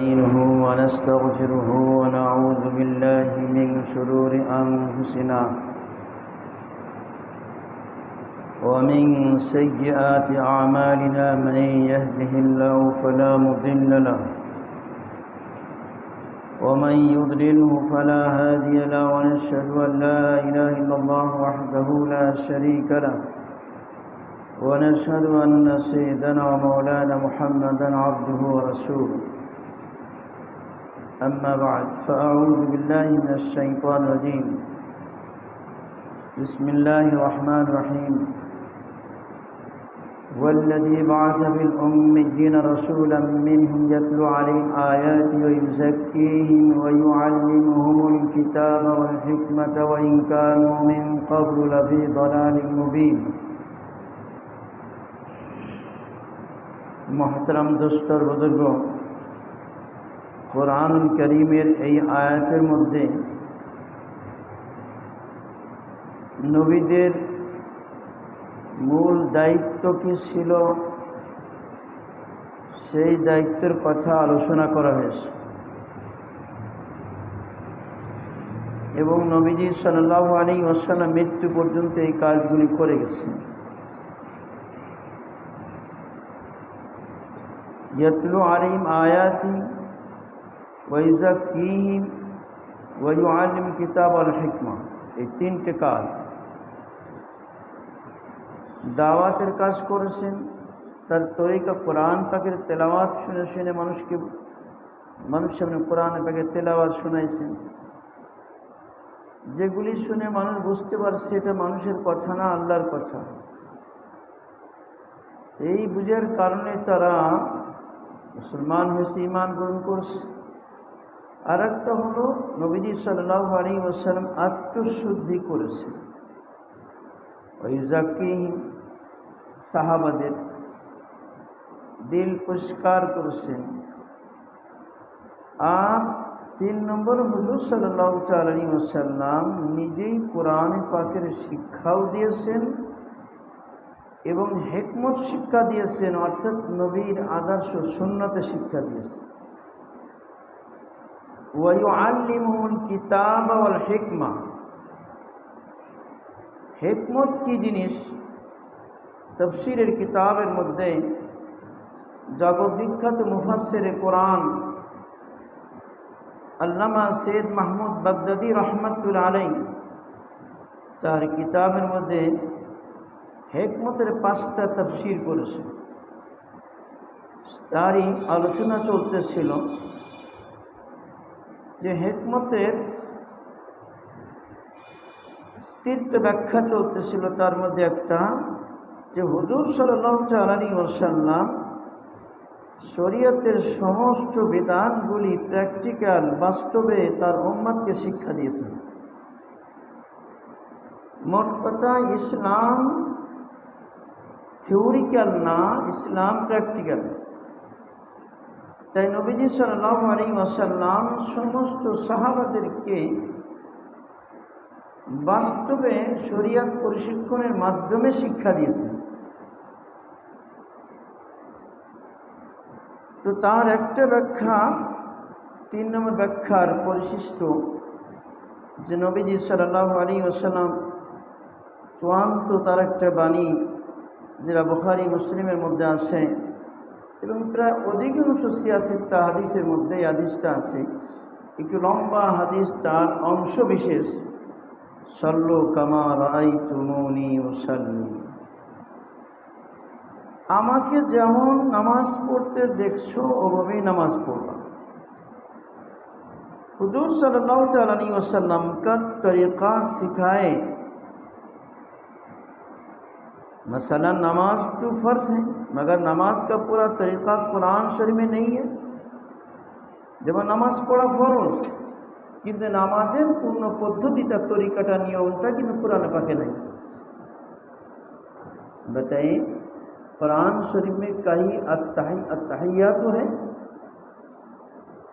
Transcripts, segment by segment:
نستعينه ونستغفره ونعوذ بالله من شرور أنفسنا ومن سيئات أعمالنا من يهده الله فلا مضل له ومن يضلله فلا هادي له ونشهد أن لا إله إلا الله وحده لا شريك له ونشهد أن سيدنا ومولانا محمدا عبده ورسوله أما بعد فأعوذ بالله من الشيطان الرجيم بسم الله الرحمن الرحيم والذي بعث في الأميين رسولا منهم يتلو عليهم آياته ويزكيهم ويعلمهم الكتاب والحكمة وإن كانوا من قبل لفي ضلال مبين محترم दोस्तों बुजुर्गों कुरानुल करीमेर এই আয়াতের মধ্যে নবীদের মূল দায়িত্ব কি ছিল সেই দায়িত্বের কথা আলোচনা করা হয়েছে এবং নবীজি সাল্লাল্লাহু আলাইহি ওয়াসাল্লাম মৃত্যু পর্যন্ত এই কাজগুলি করে গেছেন। ইয়াতলু আলাইহিম আয়াতি ওয়া ইউযাক্কিহিম ওয়া ইউআল্লিমুল কিতাব ওয়াল হিকমা, এই তিনটে কাজ। দাওয়াতের কাজ করেছেন, তার তরিকা কোরআন পাকের তেলাওয়াত শুনে শুনে মানুষের সামনে কোরআন পাকের তেলাওয়াত শোনাইছেন, যেগুলি শুনে মানুষ বুঝতে পারছে এটা মানুষের কথা না, আল্লাহর কথা। এই বুঝার কারণে তারা মুসলমান হয়েছে, ঈমান গ্রহণ করছে। আর একটা হলো নবীজি সাল্লাল্লাহু আলাইহি ওয়াসাল্লাম আত্মশুদ্ধি করেছে, ওয়াইযাক্কিহিম, সাহাবাদের দিল পরিষ্কার করেছেন। আর 3 নম্বর হুজুর সাল্লাল্লাহু আলাইহি ওয়াসাল্লাম নিজেই কোরআন পাকের শিক্ষাও দিয়েছেন এবং হিকমত শিক্ষা দিয়েছেন, অর্থাৎ নবীর আদর্শ সুন্নতে শিক্ষা দিয়েছেন। ওয়া ইউআল্লিমুহুল কিতাব ওয়াল হিকমা, হিকমত কি জিনিস তাফসীরের কিতাবের মধ্যে জগৎবিখ্যাত মুফাসসিরে কোরআন আল্লামা সৈয়দ মাহমুদ বাগদাদি রহমাতুল্লাহ আলাইহি তার কিতাবের মধ্যে হিকমতের 5টা তাফসীর করেছে। তারই আলোচনা চলতেছিল যে হিকমতের 3টা ব্যাখ্যা চলতেছিল। তার মধ্যে একটা যে হুজুর সাল্লাল্লাহু আলাইহি ওয়াসাল্লাম শরীয়তের সমস্ত বিধানগুলি প্র্যাকটিক্যাল বাস্তবে তার উম্মতকে শিক্ষা দিয়েছেন। মোট কথা ইসলাম থিওরিক্যাল না, ইসলাম প্র্যাকটিক্যাল। তাই নবীজি সাল্লাল্লাহু আলাইহি ওয়াসাল্লাম সমস্ত সাহাবাদেরকে বাস্তবে শরীয়ত প্রশিক্ষণের মাধ্যমে শিক্ষা দিয়েছেন। তো তার একটা ব্যাখ্যা, 3 নম্বর ব্যাখ্যার পরিশিষ্ট যে নবীজি সাল্লাল্লাহু আলাইহি ওয়াসাল্লাম চূড়ান্ত তার একটা বাণী, যেটা বুখারী মুসলিমের মধ্যে আছে এবং প্রায় অধিকাংশ 86টা হাদিসের মধ্যে এই হাদিসটা আছে। একটু লম্বা হাদিস, তার অংশ বিশেষ। সাল্লু কামা রাআইতুমুনি উসাল্লি, আমাকে যেমন নামাজ পড়তে দেখছো ওভাবেই নামাজ পড়বা। हुजूर सल्लल्लाहु अलैहि वसल्लम का तरीक़ा सिखाए। मसलन नमाज तो फ़र्ज़ है, मगर नमाज का पूरा तरीक़ा कुरान शरीफ में नहीं है। जब नमाज पढ़ा फ़र्ज़, কিন্তু নামাজের পূর্ণ পদ্ধতিটা, তরিকাটা, নিয়মটা কিন্তু কুরআন পাকে নাই। बताइए कुरान शरीफ में कहीं अत्तहियात तो है,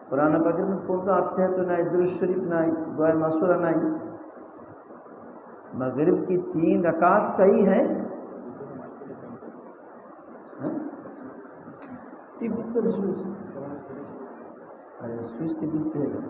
कुरान पाक में कौन तो अत्तहियात तो नहीं, दुरूद शरीफ नहीं, दुआ मसूरा नहीं। मगरिब की 3 रकात कहीं है, टीवी तो अरे स्विच टिपते हैं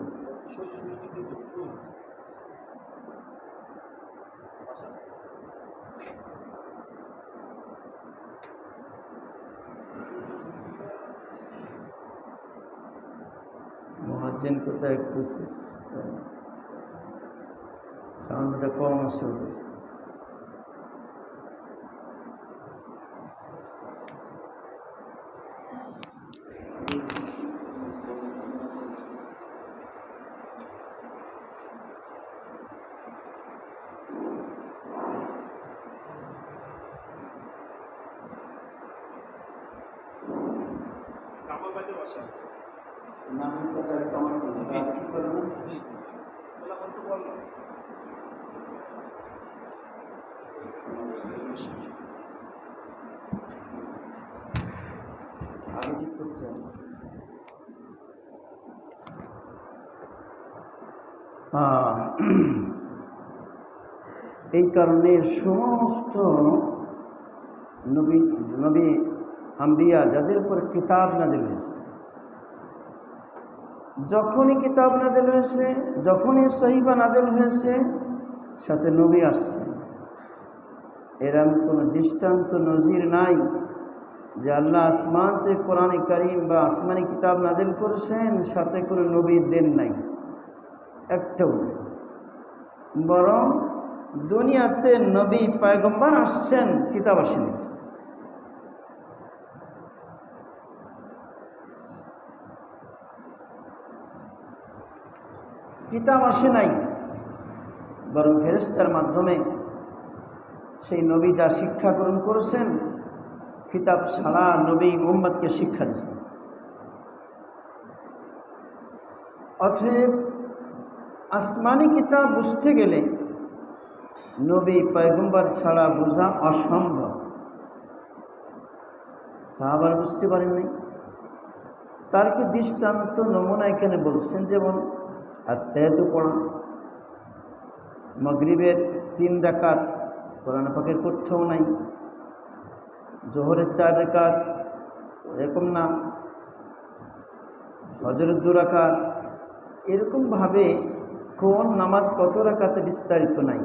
মহাজ্জেন কোথায় একটু সাউন্ডটা কম আসে ওদের। আগে ঠিক করতে হবে। এই কারণে সমস্ত নবী নবী আম্বিয়া যাদের উপর কিতাব নাজিল হয়েছে, যখনই কিতাব নাজিল হয়েছে, যখনই সহিফা নাজিল হয়েছে, সাথে নবী আসছে। এরকম কোনো দৃষ্টান্ত নজির নাই যে আল্লাহ আসমান থেকে কোরআনে কারীম বা আসমানি কিতাব নাজিল করেছেন, সাথে কোনো নবী দেন নাই, একটাও নেই। বরং দুনিয়াতে নবী পয়গম্বর আসছেন, কিতাব আসেনি। কিতাব আসে নাই, বরং ফেরেশতার মাধ্যমে সেই নবী যা শিক্ষা গ্রহণ করেছেন, কিতাব ছাড়া নবী উম্মতকে শিক্ষা দিয়েছেন। অতএব আসমানি কিতাব বুঝতে গেলে নবী পয়গম্বর ছাড়া বোঝা অসম্ভব। সাহাবারা বুঝতে পারেননি, তার কি দৃষ্টান্ত নমুনা এখানে বলছেন। যেমন আত্মায়াতু পড়া, মাগরিবের 3 রাকাত কোরআন পাকের কোথাও নাই, জোহরের 4 রাকাত এরকম না, ফজরের 2 রাকাত, এরকমভাবে কোন নামাজ কত রাকাতে বিস্তারিত নাই।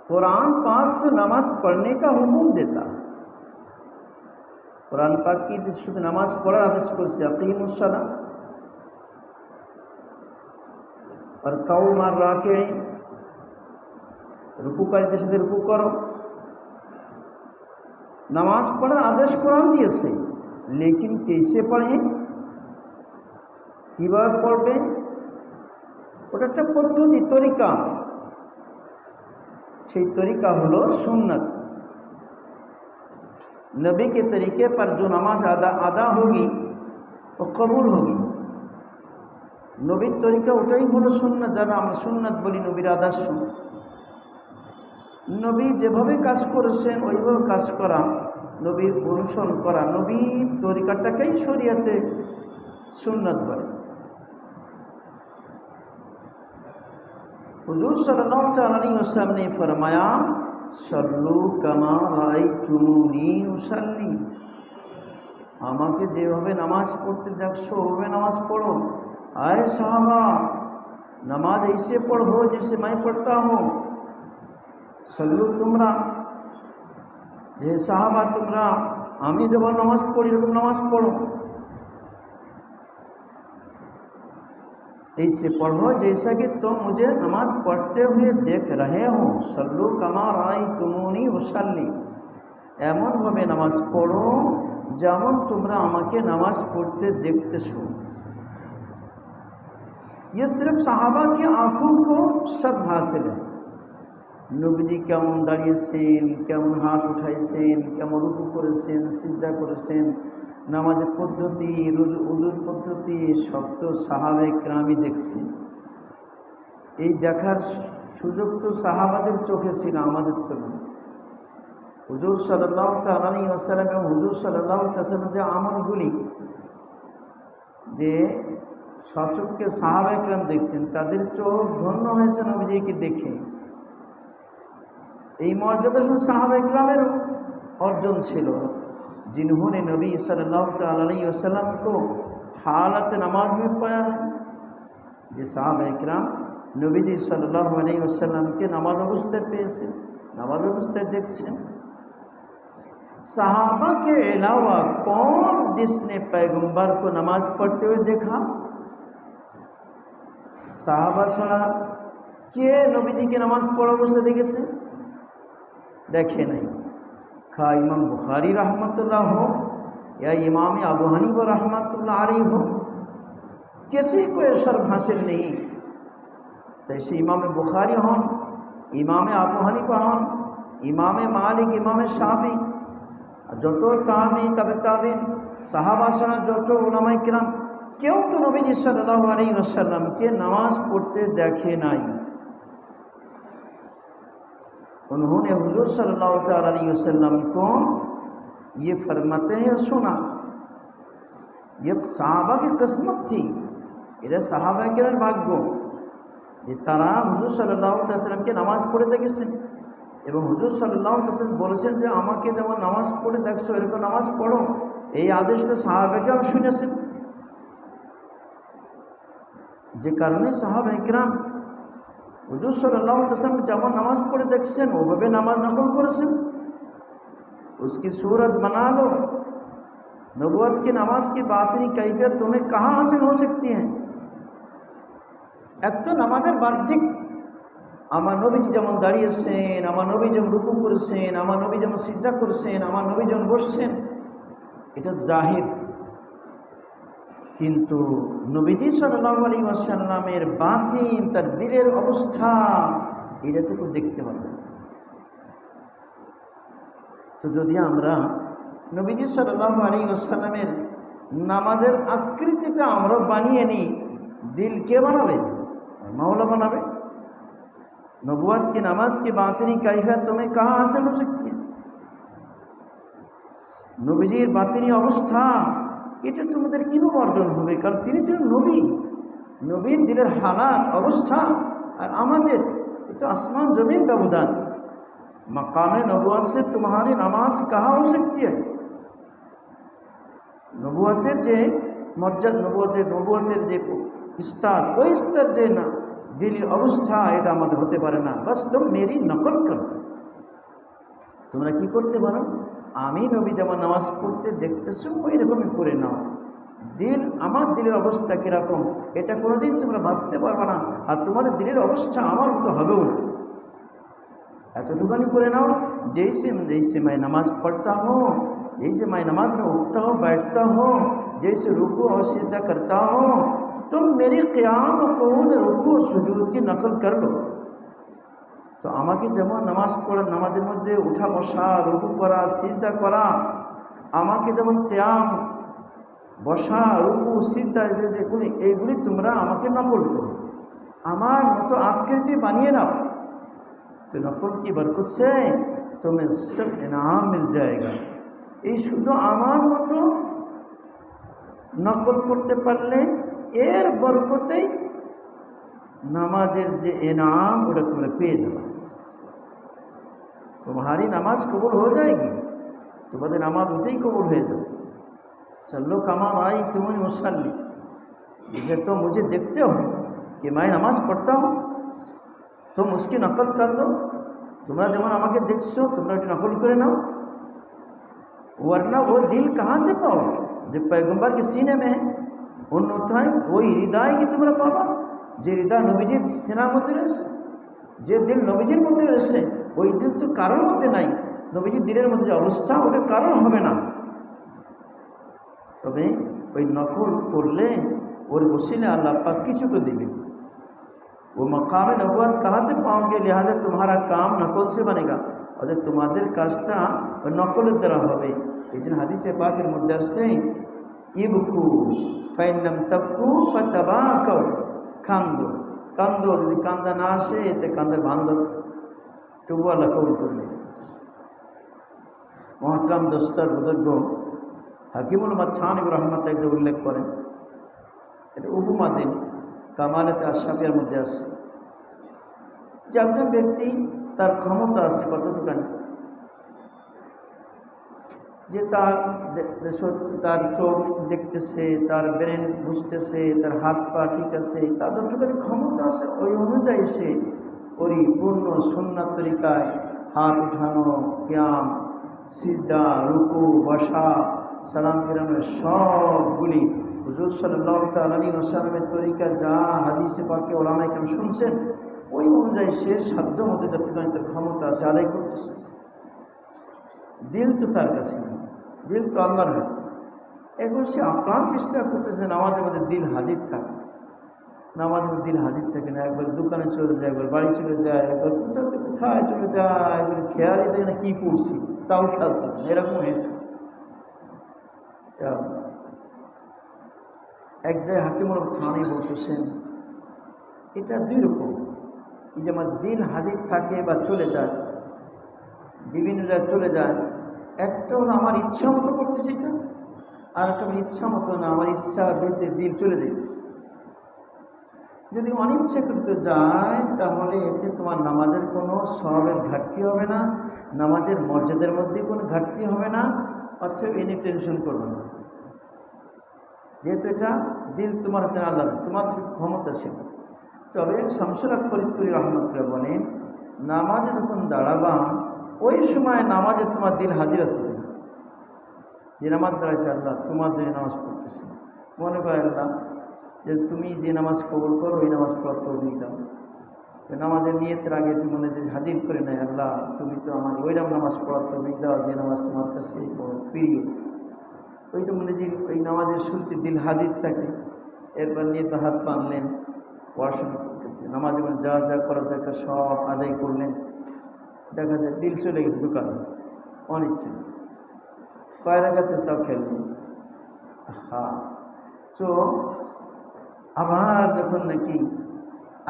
कुरान पाक तो नमाज पढ़ने का हुक्म देता। कुरान पाक की शुद्ध नमाज पढ़ार आदेश करছে अकीमुस्सला और काऊ मार राकिईन, রুকুকারীদের সাথে রুকু করো। नमाज पढ़ार आदेश कुरान দিয়েছে, लेकिन कैसे पढ़ें, কিভাবে পড়বে, ওটা একটা পদ্ধতি, তরিকা। সেই তরিকা হলো सुन्नत। नबी के तरीके पर जो नमाज अदा होगी वो कबूल होगी। नबीर तरीका ওটাই হলো সুন্নাত, যারা আমরা সুন্নাত বলি, নবীর আদর্শ। নবী যেভাবে কাজ করেছেন ওইভাবে কাজ করা, নবীর অনুসরণ করা, নবীর তরিকাটাকেই শরীয়তে সুন্নাত বলে। हुजूर सल्लल्लाहु अलैहि वसल्लम ने फरमाया, सल्लू कमा रायतुमूनी उसल्ली, আমাকে যেভাবে নামাজ পড়তে দেখছো ওভাবে নামাজ পড়ো। आए साहबा, नमाज ऐसे पढ़ो जैसे मैं पढ़ता हूँ। सल्लू तुमरा, जे साहबा तुमरा আমি যখন নামাজ পড়ি এরকম নামাজ পড়ো। ऐसे पढ़ो जैसा कि तुम मुझे नमाज पढ़ते हुए देख रहे हो। सल्लू कमा रायतुमूनी उसल्ली, এমনভাবে নামাজ পড়ো যেমন তোমরা আমাকে নামাজ পড়তে দেখতেছো। ये सिर्फ साहबा की आँखों को सब हासिल है। নবীজি কেমন দাঁড়িয়েছেন, কেমন হাত উঠাইছেন, কেমন রুকু করেছেন, সিজদা করেছেন, নামাজের পদ্ধতি, উজুর পদ্ধতি সব তো সাহাবে কেরামই দেখছে। এই দেখার সুযোগ তো সাহাবাদের চোখে ছিল, আমাদের তো না। হুজুর সাল্লাল্লাহু আলাইহি ওয়াসাল্লাম এবং হুজুর সাল্লাল্লাহু আলাইহি ওয়াসাল্লাম যে আমলগুলি যে সচক্ষে সাহাবায়ে কেরাম দেখছেন, তাদের চোখ ধন্য হয়েছে নবীজিকে দেখে। এই মর্যাদা শুধু সাহাবায়ে কেরামের অর্জন ছিল, जिन्होंने नबी सल्लल्लाहु अलैहि वसल्लम को हालत नमाज में पाया है যে সাহাবা ইকরাম নবীজি সাল্লাল্লাহু আলাইহি ওয়াসাল্লামকে নামাজ অবস্থায় পেয়েছেন, নামাজ অবস্থায় দেখছেন। साहबा के अलावा कौन जिसने पैगंबर को नमाज पढ़ते हुए देखा? साहबा ছাড়া কে নবীজিকে নামাজ পড়া অবস্থায় দেখেছে? দেখে নাই। खा इमाम बुखारी रहमतुल्लाह हो या इमाम अबू हनीफा रहमतुल्लाह अलैहि हो, किसी को ये शर्फ हासिल नहीं। तैसे इमाम बुखारी हों, इमाम अबू हनीफा हों, इमाम मालिक, इमाम शाफी, যত তাবি তবে তাবিন সাহাবা ছাড়া যত উলামায়ে কিরাম কেউ তো নবীজি সাল্লাল্লাহু আলাইহি ওয়াসাল্লামকে নামাজ পড়তে দেখে নাই। उन्होंने हुजूर सल्लल्लाहु अलैहि वसल्लम को ये फरमाते हैं सुना। ये साहबा की किस्मत थी, এরা সাহাবা কেরামের ভাগ্য যে তারা হুজুর সাল্লাল্লাহু আলাইহি ওয়াসাল্লামকে নামাজ পড়ে দেখেছেন এবং হুজুর সাল্লাল্লাহু আলাইহি ওয়াসাল্লাম বলেছেন যে আমাকে যেমন নামাজ পড়ে দেখছো এরকম নামাজ পড়ো, এই আদেশটা সাহাবা কেরাম শুনেছেন। যে কারণে সাহাবা কেরাম হুজুর সাল্লাল্লাহু আলাইহি ওয়াসাল্লাম যেমন নামাজ পড়ে দেখছেন ওভাবে নামাজ নকল করেছেন। उसकी सूरत बना लो। नबूवत की नमाज की बातिनी कैफियत तुम्हें कहाँ हासिल हो सकती है? एक तो नमाजेर बाহ্যিক আমার নবীজি যেমন দাঁড়িয়েছেন, আমার নবী যেমন রুকু করেছেন, আমার নবী যেমন সিজদা করেছেন, আমার নবী যেমন বসছেন, এটা জাহির। কিন্তু নবীজি সাল্লাল্লাহু আলাইহি ওয়াসাল্লামের বাতিন, তার দিলের অবস্থা এটা তো কেউ দেখতে পারবে না। তো যদি আমরা নবীজি সাল্লাল্লাহু আলাইহি ওয়াসাল্লামের নামাজের আকৃতিটা আমরা বানিয়ে নিই, দিল কে বানাবে? মাওলা বানাবে। नबूवत की नमाज की बातिनी कैफियत तुम्हें कहाँ हासिल हो सकती है? নবীজির বাতিনি অবস্থা এটা তোমাদের কীভাবে অর্জন হবে? কারণ তিনি ছিলেন নবী, নবীর দিলের হালাত অবস্থা আর আমাদের এটা আসমান জমিন ব্যবধান। मकाम नबूवत से तुम्हारी नमाज कहाँ हो सकती है? নবুয়তের যে মর্যাদা, নবুয়তের যে স্তর, ওই স্তর যে না দিলি অবস্থা এটা আমাদের হতে পারে না। বাস তুমি মেরি নকল করো। তোমরা কি করতে পারো? আমি নবী যেমন নামাজ পড়তে দেখতেছো ওই রকমই করে নাও। দিল, আমার দিলের অবস্থা কীরকম এটা কোনোদিন তোমরা ভাবতে পারবে না, আর তোমাদের দিলের অবস্থা আমার মতো হবেও না। एतटुकानी करे नाओ। जैसे मैं नमाज पढ़ता हूँ, जैसे मैं नमाज में उठता हूँ बैठता हूँ, जैसे रुकू और सिजदा करता हूँ, तुम मेरी क़ियाम क़ुऊद रुकू सुजूद की नकल कर लो। तो आमाके जेमन नमाज पढ़ा, नमाजेर मध्य उठा बसा, रुकू करा, सिजदा करा, आमाके जेमन क़ियाम बसा, रुकू, सिजदा एगुली तोमरा आमाके नकल करो, आमार मतो आकृति बानिये नाओ। तो नकल की बरकत से तुम्हें सब इनाम मिल जाएगा। ये शुद्ध आमार मतो नकल करते पारले एर बरकते नामाजेर जे इनाम ओटा तुम्हें पेये जाबे। तुम्हारी नमाज कबूल हो जाएगी, तुम्हारे नमाज होते ही कबूल हो जाए। सल्लो कमा राई तुमने मुसल्ली, जैसे तो मुझे देखते हो कि मैं नमाज पढ़ता हूँ, तुम उसकी नकल कर लो। तुम्हारा जेमन आमाके देखছো তোমরা এটা नकल करे नाओ, वरना वो दिल कहाँ से पाओगे? जो पैगम्बर के सीने में अन्यथाय वही हृदय की তোমরা পাবা যে হৃদয় নবীজির সিনার মধ্যে রয়েছে। যে দিল নবীজির মধ্যে রয়েছে ওই দিল তো কারোর মধ্যে নাই। নবীজির দিলের মধ্যে যে অবস্থা ওটা কারোর হবে না। তবে ওই নকল করলে ওর ওসিলে আল্লাহ পাক কিছু তো দেবেন। वो मकाम नबूवत कहाँ से पाओगे? लिहाजा तुम्हारा काम नकल से बनेगा और तुम्हारे काजटा नकल द्वारा होबे। लेकिन हादीसे पाकेर मध्य आछे इबकू फाइन लम तबकू फतबाकू, कांदो कांदो, यदि कांदा ना आसे एते कांदार बांधो, तबुओ आल्लाह कबूल करे नेবেন। मोहतरम दोस्तर बुजुर्ग হাকিমুল উম্মাত থানভী রাহমাতুল্লাহ উল্লেখ করেন, এটা উপমা দেন কামালাতে আশরাফিয়ার মধ্যে আছে যে একজন ব্যক্তি তার ক্ষমতা আছে কতটুকানি, যে তার চোখ দেখতেছে, তার ব্রেন বুঝতেছে, তার হাত পা ঠিক আছে, তার যতটুকু ক্ষমতা আছে ওই অনুযায়ী সে পরিপূর্ণ সুন্নাত তরিকায় হাত উঠানো, কিয়াম, সিজদা, রুকু, বসা, সালাম ফেরানো সবগুলি হুজুর সাল্লাল্লাহু তাআলা আলাইহি ওয়াসাল্লামের তরিকা যা হাদিসে পাকে ওলামায়ে কেরাম শুনছেন ওই অনুযায়ী সে সাধ্য মতো যতটুকু তার ক্ষমতা আছে আদায় করতেছে। দিল তো তার কাছে নেই, দিল তো আল্লাহর হাতে। এখন সে আপ্রাণ চেষ্টা করতেছে নামাজের মধ্যে দিল হাজির থাকে, নামাজের মধ্যে দিল হাজির থাকে না। একবার দোকানে চলে যায়, একবার বাড়ি চলে যায়, একবার কোথায় চলে যায়, একবার খেয়ালই থাকে না কী পড়ছি, তাও খেয়াল থাকে না, এরকম হয়ে যায়। এক জায়গায় হাকিমুল থানি বলতেছেন এটা দুই রকম, এই যে আমার দিল হাজির থাকে বা চলে যায়, বিভিন্ন জায়গায় চলে যায়। একটা হলো আমার ইচ্ছা মতো করতেছে এটা, আর একটা আমার ইচ্ছা মতো না, আমার ইচ্ছা বেঁধে দিল চলে যাইতেছে। যদি অনিচ্ছাকৃত যায় তাহলে এতে তোমার নামাজের কোনো সওয়াবের ঘাটতি হবে না, নামাজের মর্যাদার মধ্যে কোনো ঘাটতি হবে না, অর্থাৎ এনে টেনশন করবে না, যেহেতু এটা দিল তোমার হাতে আল্লাহ, তোমার ক্ষমতা ছিল। তবে শামসুল হক ফরিদপুরি রহমতুল্লাহ বলেন নামাজে যখন দাঁড়াবা ওই সময় নামাজে তোমার দিল হাজির আছে না, যে নামাজ দাঁড়াইছে আল্লাহ তোমার জন্য নামাজ পড়তেছে, মনে করে আল্লাহ যে তুমি যে নামাজ কবুল করো ওই নামাজ পড়া তৌফিক দাও। নামাজের নিয়তের আগে একটু মনে যে হাজির করে নেয় আল্লাহ তুমি তো আমার ওইরকম নামাজ পড়ার তৌফিক দাও যে নামাজ তোমার কাছে বড় প্রিয়। ওইটা মনে যে ওই নামাজের শুরুতে দিল হাজির থাকে। এরপর নিয়ত হাত বাঁধলেন, পড়াশোনা করতে নামাজে মানে যা যা করার দরকার সব আদায় করলেন, দেখা যায় দিল চলে গেছে দোকানে অনিচ্ছা, কয় রাকাতে তাও খেললেন। হ্যাঁ, তো আবার যখন নাকি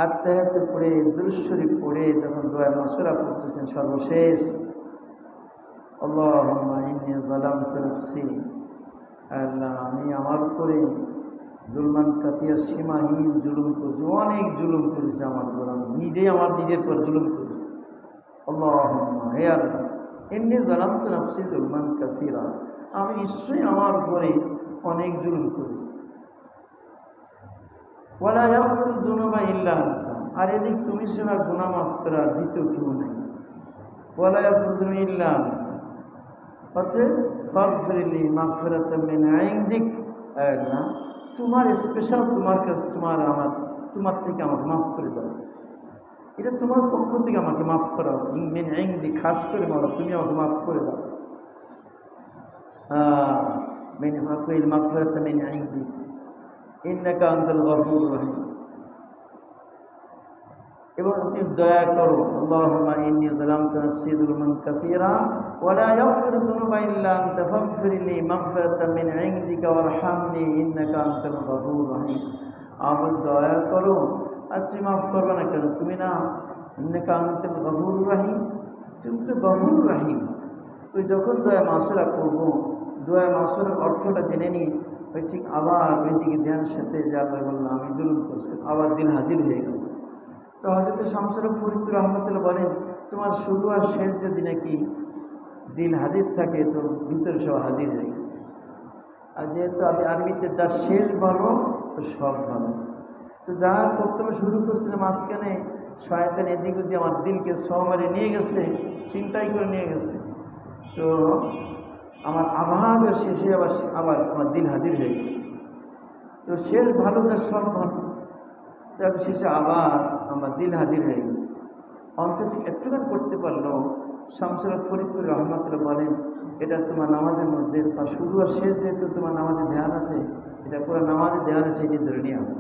আত্মায়াতে পড়ে দুরূদ শরীফ পড়ে যখন দোয়া মাসুরা পড়তেছেন সর্বশেষ, আল্লাহুম্মা ইন্নী যালামতু নাফসি, আল্লাহ আমি আমার উপরে জুলমান কাসিরা সীমাহীন জুলুম করেছি, অনেক জুলুম করেছি আমার উপর, আমি নিজেই আমার নিজের পর জুলুম করেছি। আল্লাহুম্মা হে আল্লাহ ইন্নী যালামতু নাফসি জুলমান কাসিরা, আমি নিশ্চয়ই আমার উপরে অনেক জুলুম করেছি। ওয়ালা ইয়াগফিরুয যুনুবা ইল্লা আনতা, আর এদিক তুমি ছাড়া গুনাহ মাফ করার দ্বিতীয় কেউ নেই। ওয়ালা ইয়াগফিরুয যুনুবা ইল্লা আনতা হচ্ছে ফাগফিরলি মাগফিরাতাম মিন ইনদিক, না তোমার স্পেশাল, তোমার কাছে তোমার থেকে আমাকে মাফ করে দাও, এটা তোমার পক্ষ থেকে আমাকে মাফ করাও। মিন ইনদিক, খাস করে মাওলা তুমি আমাকে মাফ করে দাও। মিন ফাগফিরলি মাগফিরাতাম মিন ইনদিক ইন্নাকা আনতাল গফুরুর রহিম, এবং আপনি দয়া করো। আল্লাহুম্মা ইন্নী যালামতু নাফসি যুলমান কাসীরা ওয়া লা ইয়াগফিরু যুনুবা ইল্লা আনতা ফাগফিরলি মাগফিরাতাম মিন ইনদিকা ওয়ারহামনি ইন্নাকা আনতাল গফুরুর রহিম, আমার দয়া করো, আর তুমি মাফ করবে না কেন, তুমি না ইন্নাকা আনতাল গফুরুর রহিম, তুমি তো গফুরুর রহিম। তো যখন দয়া মাসুরা পড়বো, দয়া মাসুরার অর্থটা জেনে নিই, ওই ঠিক আবার ওই দিকে ধ্যানের সাথে যে আল্লাহ বললাম আমি জুলুম করছি, আবার দিল হাজির হয়ে গেল। তো হযরত শামসুল হক ফরিদপুর রহমতুল্লাহ বলেন তোমার শুরু আর শেষ যদি নাকি দিল হাজির থাকে তো ভিতরে সব হাজির হয়ে গেছে। আর যেহেতু আমি আরবিতে যার শেষ ভালো তো সব ভালো, তো যা কর্তব্য শুরু করছিলাম মাঝখানে শয়তান এদিক ওদিক আমার দিলকে সমারে নিয়ে গেছে, চিন্তাই করে নিয়ে গেছে, তো আমার আবার শেষে আবার আমার দিল হাজির হয়ে গেছে। তো শেষ ভালো যা সব ভালো, তারপর শেষে আবার আমার দিল হাজির হয়ে গেছে। অন্তত একটুখানি করতে পারলো। শামসুল হক ফরিদপুর রহমতুল্লাহ বলেন এটা তোমার নামাজের মধ্যে বা শুরু আর শেষ যেহেতু তোমার নামাজে ধ্যান আছে, এটা পুরো নামাজে ধ্যান আছে, এটি ধরে নিয়ে হবে।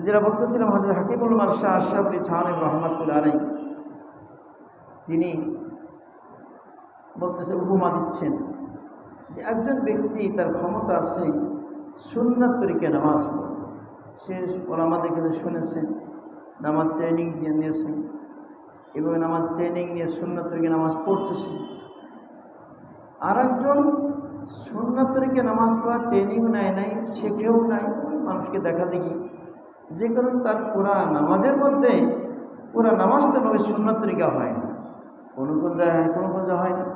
যেটা বলতেছিলাম হযরত হাকিমুল মারশা আশরাফ আলী থানভী রহমতুল্লাহ আলাইহি তিনি বলতেছে উপমা দিচ্ছেন যে একজন ব্যক্তি তার ক্ষমতা আছে সুন্নাত তরিকায় নামাজ পড়ে, সে ওলামাদের কাছে শুনেছেন, নামাজ ট্রেনিং দিয়ে নিয়েছে, এভাবে নামাজ ট্রেনিং নিয়ে সুন্নাত তরিকায় নামাজ পড়তেছে। আর একজন সুন্নাত তরিকায় নামাজ পড়ার ট্রেনিংও নেয় নাই, শেখেও নাই, মানুষকে দেখা দেখি, যে কারণে তার পুরা নামাজের মধ্যে পুরা নামাজটা নবীর সুন্নাত তরিকা হয় না, কোনো কোন জায়গায় কোনো কোন জায়গায় হয় না।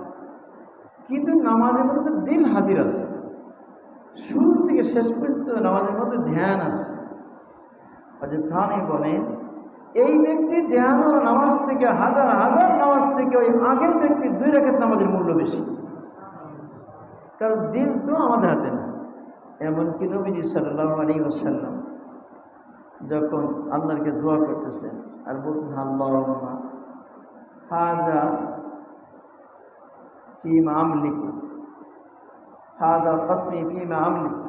কিন্তু নামাজের মধ্যে তো দিল হাজির আছে, শুরু থেকে শেষ পর্যন্ত নামাজের মধ্যে ধ্যান আছে। হযরত থানি বলেন, এই ব্যক্তি ধ্যান ও নামাজ থেকে হাজার হাজার নামাজ থেকে ওই আগের ব্যক্তির 2 রাকাত নামাজের মূল্য বেশি, কারণ দিল তো আমাদের হাতে না। এমনকি নবীজি সাল্লাল্লাহু আলাইহি ওয়াসাল্লাম যখন আল্লাহকে দোয়া করতেছেন আর বলতেছেন, আল্লাহুম্মা হাদা ফীমা আমলিকু, হাদা কসমি ফীমা আমলিকু,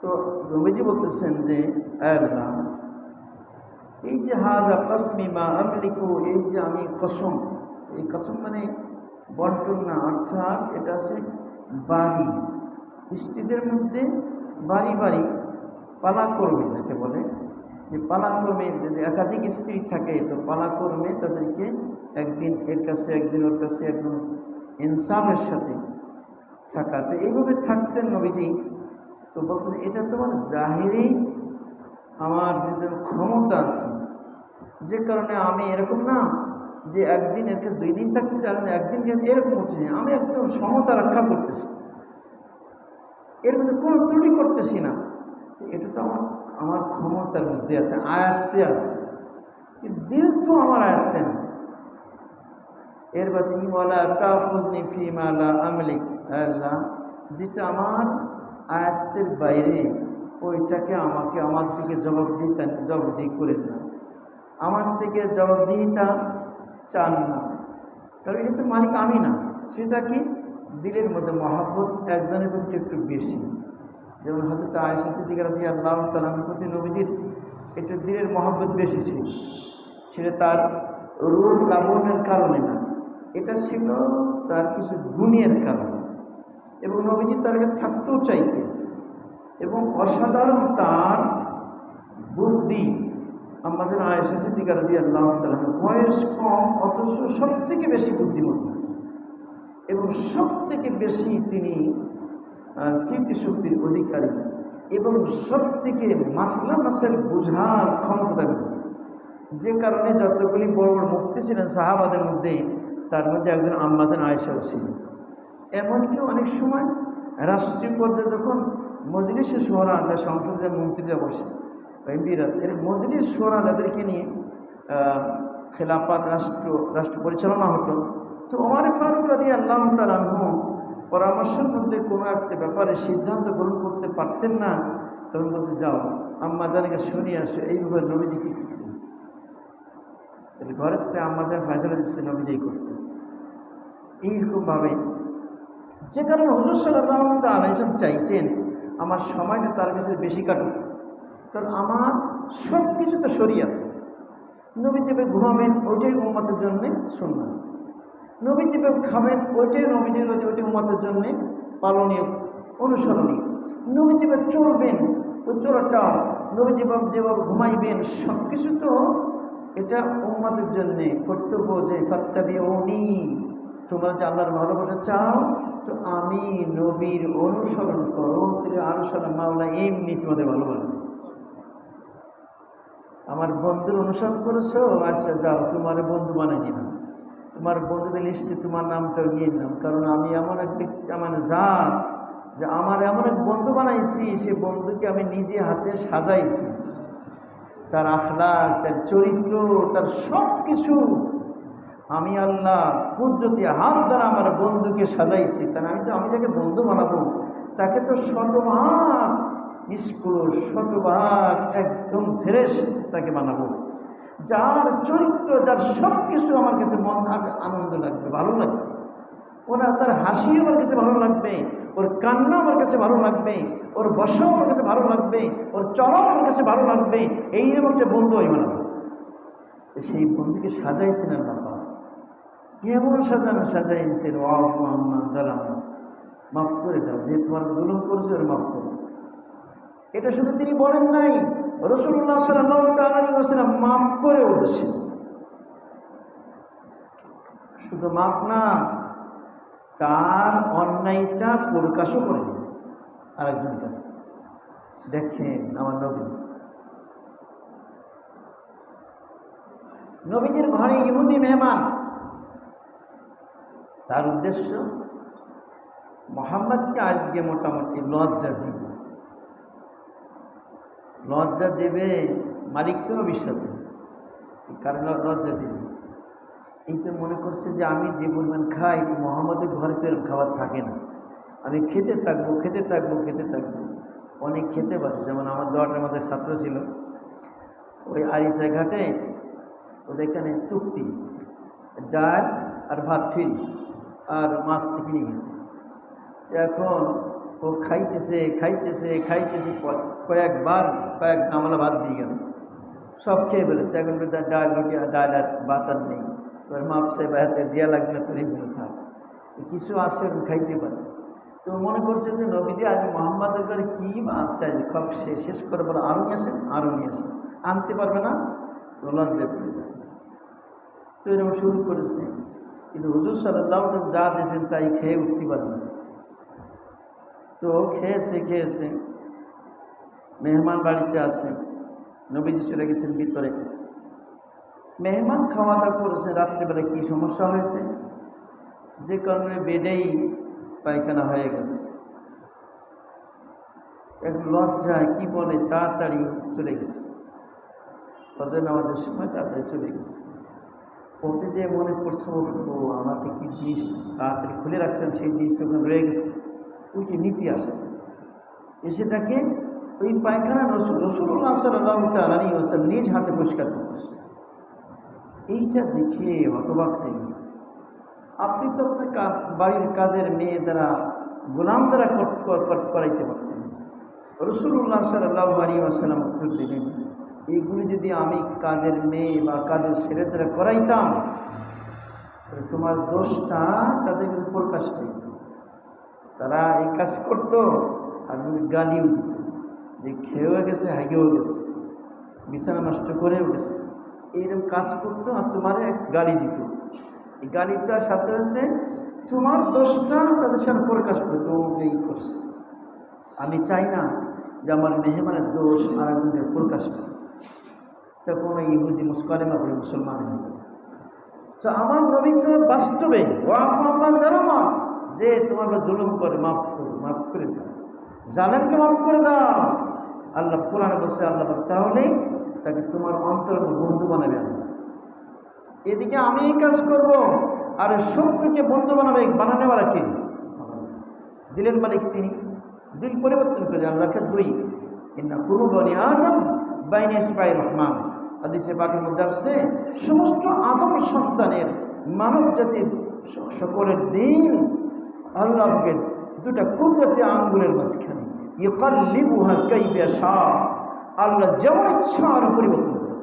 তো নবীজি বলতেছেন যে আল্লাহ, এই যে হাদা কসমি মা আমলিকু, এই যে আমি কসম, এই কসম মানে বন্টন না, অর্থাৎ এটা আছে বাড়ি, স্ত্রীদের মধ্যে বাড়ি বাড়ি পালাক্রমে যাকে বলে, যে পালাক্রমে যদি একাধিক স্ত্রী থাকে তো পালাক্রমে তাদেরকে একদিন এর কাছে একদিন ওর কাছে, একদম ইনসাফের সাথে থাকা। তো এইভাবে থাকতেন নবীজি। তো বলতেছে এটা তোমার জাহিরি আমার যে ক্ষমতা আছে, যে কারণে আমি এরকম না যে একদিন এর কাছে 2 দিন থাকতেছি আর একদিন এরকম হচ্ছে না, আমি একদম সমতা রক্ষা করতেছি, এর মধ্যে কোনো ত্রুটি করতেছি না। তো এটা তো আমার ক্ষমতার মধ্যে আছে, আয়ত্তে আছে, কিন্তু দিল তো আমার আয়ত্তে না। এর বাদ তিনি বলা তাফুজনি ফিমা লা আমলিক, আল্লাহ যেটা আমার আয়ত্তের বাইরে ওইটাকে আমাকে আমার দিকে জবাবদিহি করেন না, আমার থেকে জবাবদিহিতা চান না, কারণ এটা তো মালিক আমি না। সেটা কি দিলের মধ্যে মহাব্বত একজনের প্রতি একটু বেশি, যেমন হযরত আয়েশা সিদ্দিকা রাদিয়াল্লাহু তাআলার প্রতি নবীজির একটু দিলের মহাব্বত বেশি ছিল। সেটা তার রূপ লাবণ্যের কারণে না, এটা ছিল তার কিছু গুণের কারণে, এবং নবীজি তার কাছে থাকতেও চাইতেন। এবং অসাধারণ তার বুদ্ধি। আম্মা জান আয়েশা সিদ্দিকা রাদিয়াল্লাহু তাআলা বয়স কম অথচ সব থেকে বেশি বুদ্ধিমতী এবং সব থেকে বেশি তিনি স্মৃতিশক্তির অধিকারী এবং সব থেকে মাসলা মাসাইল বোঝার ক্ষমতা তার মধ্যে, যে কারণে যতগুলি বড় বড় মুফতি ছিলেন সাহাবাদের মধ্যে, তার মধ্যে একজন আম্মা জান আয়েশাও ছিলেন। এমনকি অনেক সময় রাষ্ট্রীয় পর্যায়ে যখন মজলিসে শোরা, যা সংসদে মন্ত্রীরা বসে এমপিরা, এর মজলিস শোরা যাদেরকে নিয়ে খেলাফত রাষ্ট্র পরিচালনা হতো, তো ওমর ফারুক রাদিয়াল্লাহু তাআলা আনহু পরামর্শের মধ্যে কোনো একটা ব্যাপারে সিদ্ধান্ত গ্রহণ করতে পারতেন না, তখন বলছে যাও আম্মা জানকে শুনিয়ে আসো এইভাবে নবীজি কী করতেন। ঘরের থেকে আম্মা জান ফয়সালা দিচ্ছে নবীজি করতেন এইরকমভাবে, যে কারণে হুজুর সাল্লাল্লাহু আলাইহি ওয়াসাল্লাম চাইতেন আমার সময়টা তার কাছে বেশি কাটুক, কারণ আমার সব কিছু তো শরীয়ত। নবী যেভাবে ঘুমাবেন ওইটাই উম্মতের জন্যে সুন্নাত, নবী যেভাবে খাবেন ওইটাই নবীজির ওইটাই উম্মতের জন্যে পালনীয় অনুসরণীয়, নবী যেভাবে চলবেন ওই চলাটাও, নবী যেভাবে ঘুমাইবেন সব কিছু তো এটা উম্মতের জন্যে কর্তব্য, যে ফাত্তাবিউনি, তোমরা যে আল্লাহর ভালোবাসা চাও তো আমি নবীর অনুসরণ করো, আরশাল মাওলা এমনি তোমাদের ভালোবাসবে। আমার বন্ধুর অনুসরণ করেছো, আচ্ছা যাও তোমার বন্ধু বানাই নিলাম, তোমার বন্ধুদের লিস্টে তোমার নামটাও নিয়ে নিলাম, কারণ আমি এমন এক ব্যক্তি, আমার জাত যে আমার এমন এক বন্ধু বানাইছি, সে বন্ধুকে আমি নিজে হাতে সাজাইছি, তার আখলাক, তার চরিত্র, তার সব কিছু আমি আল্লাহ কুদরতি হাত দ্বারা আমার বন্ধুকে সাজাইছি। কারণ আমি যাকে বন্ধু বানাবো তাকে তো শতভাগ নিষ্কুল, শতভাগ একদম ফ্রেশ তাকে বানাবো, যার চরিত্র, যার সব কিছু আমার কাছে মন আনন্দ লাগবে, ভালো লাগবে, ওরা তার হাসি আমার কাছে ভালো লাগবে, ওর কান্না আমার কাছে ভালো লাগবে, ওর বসাও আমার কাছে ভালো লাগবে, ওর চলাও আমার কাছে ভালো লাগবে, এইরকম একটা বন্ধু আমি বানাবো। সেই বন্ধুকে সাজাইছেন আল্লাহ, এমন সাজাইছেন ওয়াফু আম্মা জালামা, মাফ করে দাও, যে তোমার জুলুম করেছে ওর মাফ করো। এটা শুধু তিনি বলেন নাই, রাসূলুল্লাহ সাল্লাল্লাহু আলাইহি ওয়াসাল্লাম মাফ করে উঠেছেন। শুধু মাফ না, তার অন্যায়টা প্রকাশও করে দিন আরেকজনের কাছে। দেখেন আমার নবীজির ঘরে ইহুদি মেহমান, তার উদ্দেশ্য মুহাম্মদকে আজকে মোটামুটি লজ্জা দেবে মালিক তো নবীর সাথে, কারণ লজ্জা দেবে। এইটা মনে করছে যে আমি যে পরিমাণ খাই তো মোহাম্মদের ঘরে তো এরকম খাবার থাকে না, আমি খেতে থাকবো। অনেক খেতে পারে। যেমন আমার দোয়াটার মধ্যে ছাত্র ছিল, ওই আরিসা ঘাটে ওদের এখানে চুক্তি, ডাল আর ভাত ফ্রি আর মাছ কিনে গেছে। এখন ও খাইতেছে কয়েক গামলা ভাত দিয়ে গেল, সব খেয়ে ফেলেছে। এখন ডাল রুটি আর ডাল আর ভাত আর নেই, তোর মাপ সাহেব হাতে দেওয়া লাগবে, তোরই বলে থাক, কিছু আসে ওরকম খাইতে পারে। তো মনে করছে যে নবীজি আজ মোহাম্মদের ঘরে কী বা আসছে, আজ সব শেষ করে বলে আরও নিয়ে আসে, আনতে পারবে না তো লজ্জায় পড়ে যাবে। তো এরকম শুরু করেছে, কিন্তু হুজুর সাল্লাল্লাহু আলাইহি ওয়াসাল্লাম যা দিয়েছেন তাই খেয়ে উঠতে পারে না। তো খেয়েছে মেহমান বাড়িতে আসে, নবীজি চলে গেছেন ভিতরে। মেহমান খাওয়া দাওয়া করেছে, রাত্রিবেলা কী সমস্যা হয়েছে, যে কারণে বেডেই পায়খানা হয়ে গেছে। এখন লজ্জায় কি বলে, তাড়াতাড়ি চলে গেছে, ফজর নামাজের সময় তাড়াতাড়ি চলে গেছে। পথে যে মনে পড়ছে, ও আমাকে কি জিনিস তাড়াতাড়ি খুলে রাখছিলাম, সেই জিনিসটা ওখানে রয়ে গেছে, ওইটি নীতি আসছে। এসে দেখে ওই পায়খানা রাসূলুল্লাহ সাল্লাল্লাহু আলাইহি ওয়াসাল্লাম নিজ হাতে পরিষ্কার করতেছে। এইটা দেখে হতবাক হয়ে গেছে। আপনি তো আপনার বাড়ির কাজের মেয়ে দ্বারা, গোলাম দ্বারা করাইতে পারতেন। রাসূলুল্লাহ সাল্লাল্লাহু আলাইহি ওয়াসাল্লাম উত্তর দিলেন, এইগুলি যদি আমি কাজের মেয়ে বা কাজের ছেলে দ্বারা করাইতাম তাহলে তোমার দোষটা তাদের কাছে প্রকাশ পেত, তারা এই কাজ করতো আর গালিও দিত যে খেয়েও গেছে, হাগেও গেছে, বিছানা নষ্ট করেও গেছে, এইরকম কাজ করতো আর তোমার গালি দিত। এই গালি দেওয়ার সাথে সাথে তোমার দোষটা তাদের সামনে প্রকাশ পেত, এই করছে। আমি চাই না যে আমার মেহমানের দোষ আর একজনের প্রকাশ পায়, তা কোনো ইহুদি মুসলিমা করে মুসলমান হয়ে যায়। তো আমার নবী তো বাস্তবে জানামা যে তোমার জুলুম করে মাফ করে দাও, জালেমকে মাফ করে দাও। আল্লাহ কোরআনে বলছে, আল্লাহ তাহলে তাকে তোমার অন্তরঙ্গ বন্ধু বানাবে আল্লাহ। এদিকে আমি এই কাজ করব, আর শত্রুকে বন্ধু বানানেওয়ালা কে? দিলের মালিক তিনি, দিল পরিবর্তন করে। আল্লাহকে দুই ইন্না কুলুবনি আদম বাইনা ইসবাই রহমান, হাদিসে পাকের মধ্যে আসছে সমস্ত আদম সন্তানের মানব জাতির সকলের দিল আল্লাহকে দুটা কুদরতি আঙ্গুলের মাঝখানে, ইউকাল্লিবুহা কাইফা ইয়াশা, আল্লাহ যেমন ইচ্ছা আর পরিবর্তন করে।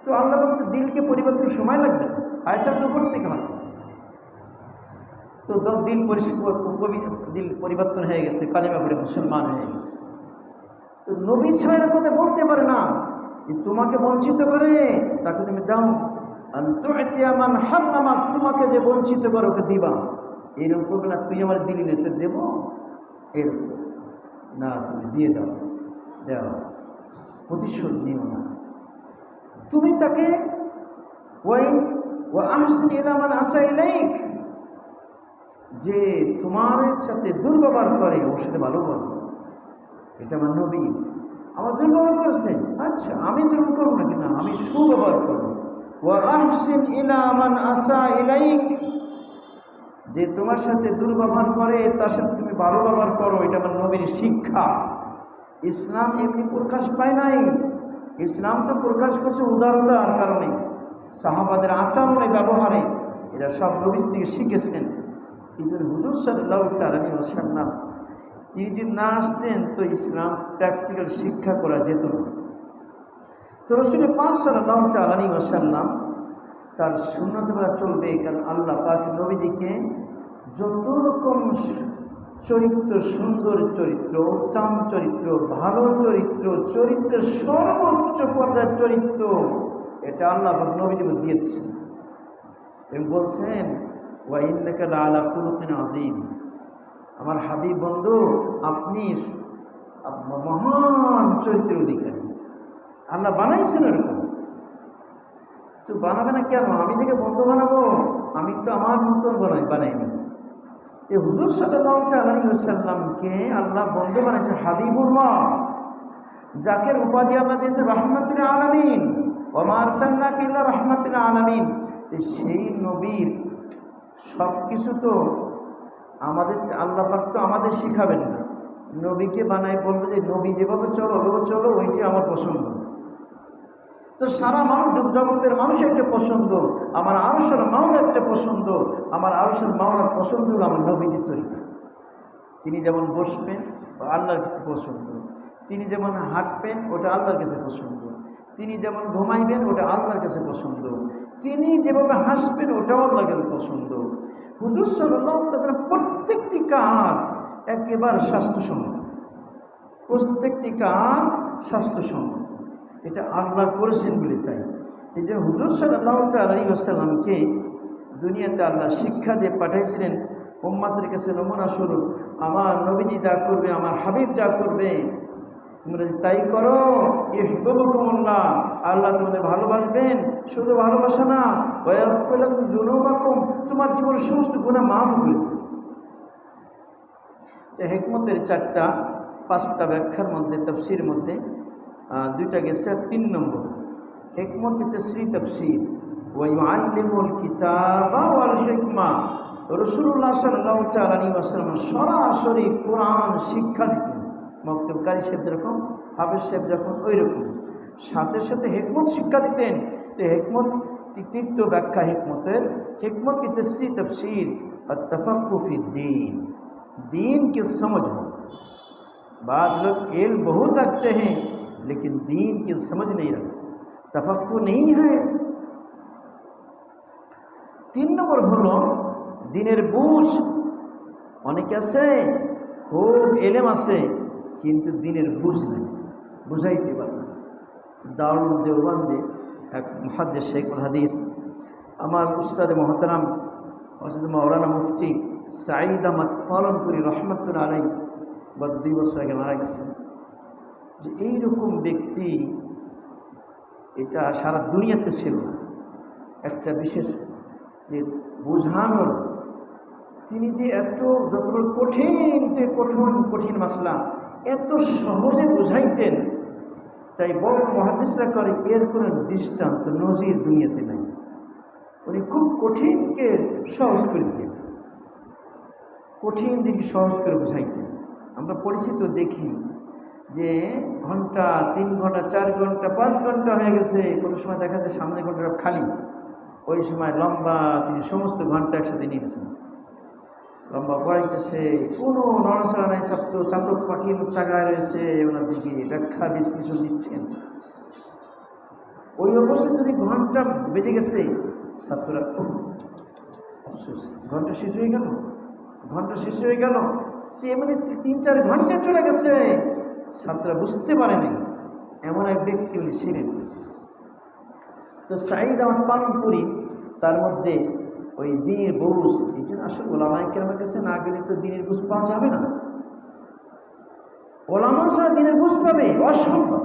তো আল্লাহ বলতে দিলকে পরিবর্তন সময় লাগবে না, আয়সা তো করতে কেন। তো দিল পরিবর্তন হয়ে গেছে, কালিমা পড়ে মুসলমান হয়ে গেছে। তো নবী সাহেবের কথা বলতে পারে না যে তোমাকে বঞ্চিত করে তাকে তুমি দাও, আনতু'তিয়ামান হারামাক, তোমাকে যে বঞ্চিত করে ওকে দিবা। এইরকম করবে না, তুই আমার দিলি না তো দেবো, এরকম না, তুমি দিয়ে দাও, প্রতিশোধ নিও না। তুমি তাকে ওয়া আহসিন ইলা মান আসা ইলাইক, যে তোমার সাথে দুর্ব্যবহার করে ওর সাথে ভালো বলো। এটা আমার নবী, আমার দুর্ব্যবহার করছে, আচ্ছা আমি দুর্ব্যবহার করবো নাকি না, আমি সুব্যবহার করবো। ওয়া আহসিন ইলা মান আসা ইলাইক, যে তোমার সাথে দুর্ব্যবহার করে তার সাথে তুমি ভালো ব্যবহার করো। এটা আমার নবীর শিক্ষা। ইসলাম এমনি প্রকাশ পায় নাই, ইসলাম তো প্রকাশ করছে উদারতার কারণে, সাহাবাদের আচরণে, ব্যবহারে, এরা সব নবীর থেকে শিখেছেন। এই জন্য হুজুর সাল্লাল্লাহু আলাইহি ওয়াসাল্লাম তিনি যদি না আসতেন তো ইসলাম প্র্যাকটিক্যাল শিক্ষা করা যেত না। তো রাসূল পাক সাল্লাল্লাহু আলাইহি ওয়াসাল্লাম তার সুন্নত বলা চলবে, কারণ আল্লাহ পাক নবীজিকে যত রকম চরিত্র, সুন্দর চরিত্র, উত্তম চরিত্র, ভালো চরিত্র, চরিত্রের সর্বোচ্চ পর্যায়ের চরিত্র, এটা আল্লাহ পাক নবীজিকে দিয়ে দিয়েছেন এবং বলছেন ওয়া ইন্নাকা লাআলা খুলুকিন আযীম, আমার হাবিব বন্ধু আপনি মহান চরিত্রের অধিকারী। আল্লাহ বানাইছেন এরকম। তো বানাবে না কেন? আমি যাকে বন্ধু বানাবো, আমি তো আমার মতন বানাইনি। এই হুজুর সাল্লাল্লাহু আলাইহি ওয়াসাল্লামকে আল্লাহ বন্ধু বানাইছে, হাবিবুল্লাহ, যাকে উপাধি আল্লাহ দিয়েছে রাহমাতুল আলামিন, ওয়া মা আরসালনাকা ইল্লা রাহমাতুল আলামিন। সেই নবীর সব কিছু তো আমাদের আল্লাহ পাক তো আমাদের শিখাবেন না, নবীকে বানায় বলবে যে নবী যেভাবে চলো চলো, ওইটি আমার পছন্দ। তো সারা মানুষ জগতের মানুষ একটা পছন্দ, আমার আরশের মাওলা একটা পছন্দ, আমার আরশের মাওলার পছন্দ হলো আমার নবীজির তরিকা। তিনি যেমন বসবেন আল্লাহর কাছে পছন্দ, তিনি যেমন হাঁটবেন ওটা আল্লাহর কাছে পছন্দ, তিনি যেমন ঘুমাইবেন ওটা আল্লাহর কাছে পছন্দ, তিনি যেভাবে হাসবেন ওটাও আল্লাহর কাছে পছন্দ। হুজুর সাল্লাল্লাহু আলাইহি ওয়াসাল্লাম প্রত্যেকটি কাজ একেবারে স্বাস্থ্যসম্মত, প্রত্যেকটি কাজ স্বাস্থ্যসম্মত। এটা আল্লাহ করেছেন বলে তাই যে হুজুর সাল্লাল্লাহু আলাইহি ওয়াসাল্লামকে দুনিয়াতে আল্লাহ শিক্ষা দিয়ে পাঠাইছিলেন উম্মতের কাছে নমুনা স্বরূপ। আমার নবীজি যা করবে, আমার হাবিব যা করবে তোমরা তাই করো, ইহবিবুকুমুল্লাহ, আল্লাহ তোমাদের ভালোবাসবেন। শুধু ভালোবাসা না, ওয়া ইয়াগফির লাকুম যুনুবাকুম, তোমার জীবনের সমস্ত গুনাহ মাফ করে দেবে। হিকমতের 4-5টা ব্যাখ্যার মধ্যে, তাফসীর মধ্যে 2টা গেছে। 3 নম্বর হিকমত তাফসীর তাফসীর, ওয়া ইউআল্লিমুল কিতাবা ওয়াল হিকমা। রাসূলুল্লাহ সাল্লাল্লাহু আলাইহি ওয়াসাল্লাম সরাসরি কোরআন শিক্ষা দিতেন, মক্তব কারি সাহেব যেরকম, হাফেজ সাহেব যখন ওই রকম, সাথে সাথে হিকমত শিক্ষা দিতেন। তো হিকমত 3টো ব্যাখ্যা হিকমতের, हिकमत की तस्री तफसीर अत्तफ़क़्क़ु फ़िद्दीन, दीन की समझ हो। बाद लोग इल्म बहुत रखते हैं लेकिन दीन की समझ नहीं रखते, तफ़क़्क़ु नहीं है। 3 নম্বর হলো দিনের বুঝ। অনেকে আছে খুব এলেম আছে কিন্তু দিনের বুঝ নাই, বুঝাইতে পারে না। দারুল দেওবন্দে এক মুহাদ্দিস শেখুল হাদিস, আমার উস্তাদে মোহতারাম হযরত মাওলানা মুফতি সাঈদ আহমদ পালনপুরি রহমতুল্লাহ আলাইহি গত 2 বছর আগে মারা গেছেন। যে এইরকম ব্যক্তি এটা সারা দুনিয়াতে ছিল না, একটা বিশেষ যে বোঝানোর, তিনি যে এত যতগুলো কঠিন থেকে কঠিন মাসলা এত সহজে বুঝাইতেন, তাই বড় মুহাদ্দিসরা করে এর কোনো দৃষ্টান্ত নজির দুনিয়াতে নাই। উনি খুব কঠিনকে সহজ করে দিতেন, কঠিন দিকে সহজ করে বুঝাইতেন। আমরা পরিচিত দেখি যে ঘন্টা 3 ঘন্টা 4 ঘন্টা 5 ঘন্টা হয়ে গেছে, কোনো সময় দেখা যায় সামনে ঘন্টাটা খালি, ওই সময় লম্বা তিনি সমস্ত ঘন্টা একসাথে নিয়ে গেছেন, লম্বা পড়াইতেছে, কোনো নড়াচড়া নাই, ছাত্র চাতক পাখির তাকায় রয়েছে ওনার দিকে, ব্যাখ্যা বিশ্লেষণ দিচ্ছেন। ওই অবস্থায় যদি ঘন্টা বেজে গেছে, ছাত্ররা ঘন্টা শেষ হয়ে গেল, ঘন্টা শেষ হয়ে গেল, তো এমনি 3-4 ঘন্টা চলে গেছে, ছাত্ররা বুঝতে পারে নাই। এমন এক ব্যক্তি উনি ছিলেন। তো সাঈদ আহমদ পালনপুরি তার মধ্যে ওই দিনের বুঝ, এই জন্য আসলে ওলামায়ে কেরামের কাছে না গেলে তো দিনের বুঝ পাওয়া যাবে না। ওলামা ছাড়া দিনের বুঝ পাবে অসম্ভব,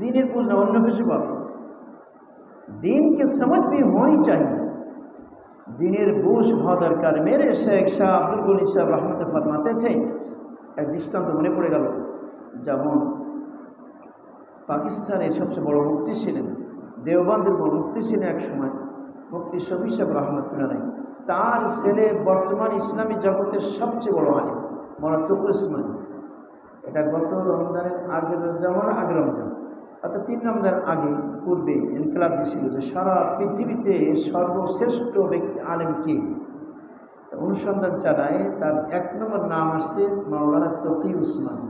দিনের বুঝ না অন্য কিছু পাবে। दिन की समझ भी होनी चाहिए, दिनेर बुझ হওয়া দরকার। मेरे शेख शाह अब्दुल गनी साहब रहमत फरमाते थे, एक दृष्टाন্ত মনে পড়ে গেল, যেমন পাকিস্তানের সবচেয়ে বড় মুফতি ছিলেন, দেওবন্দের বড় মুফতি ছিলেন এক সময়, মুফতি শফি সাহেব রহমতুল্লাহ, তার ছেলে বর্তমান ইসলামী জগতের সবচেয়ে বড় আলিম মওলানা তকি উসমানী। এটা গত রমজানের আগের রমজান অর্থাৎ 3 রমজান আগে পূর্বে ইনকিলাব দিয়েছিল যে সারা পৃথিবীতে সর্বশ্রেষ্ঠ ব্যক্তি আলেম কে, অনুসন্ধান চালায় তার 1 নম্বর নাম আসছে মাওলানা তকি উসমানী।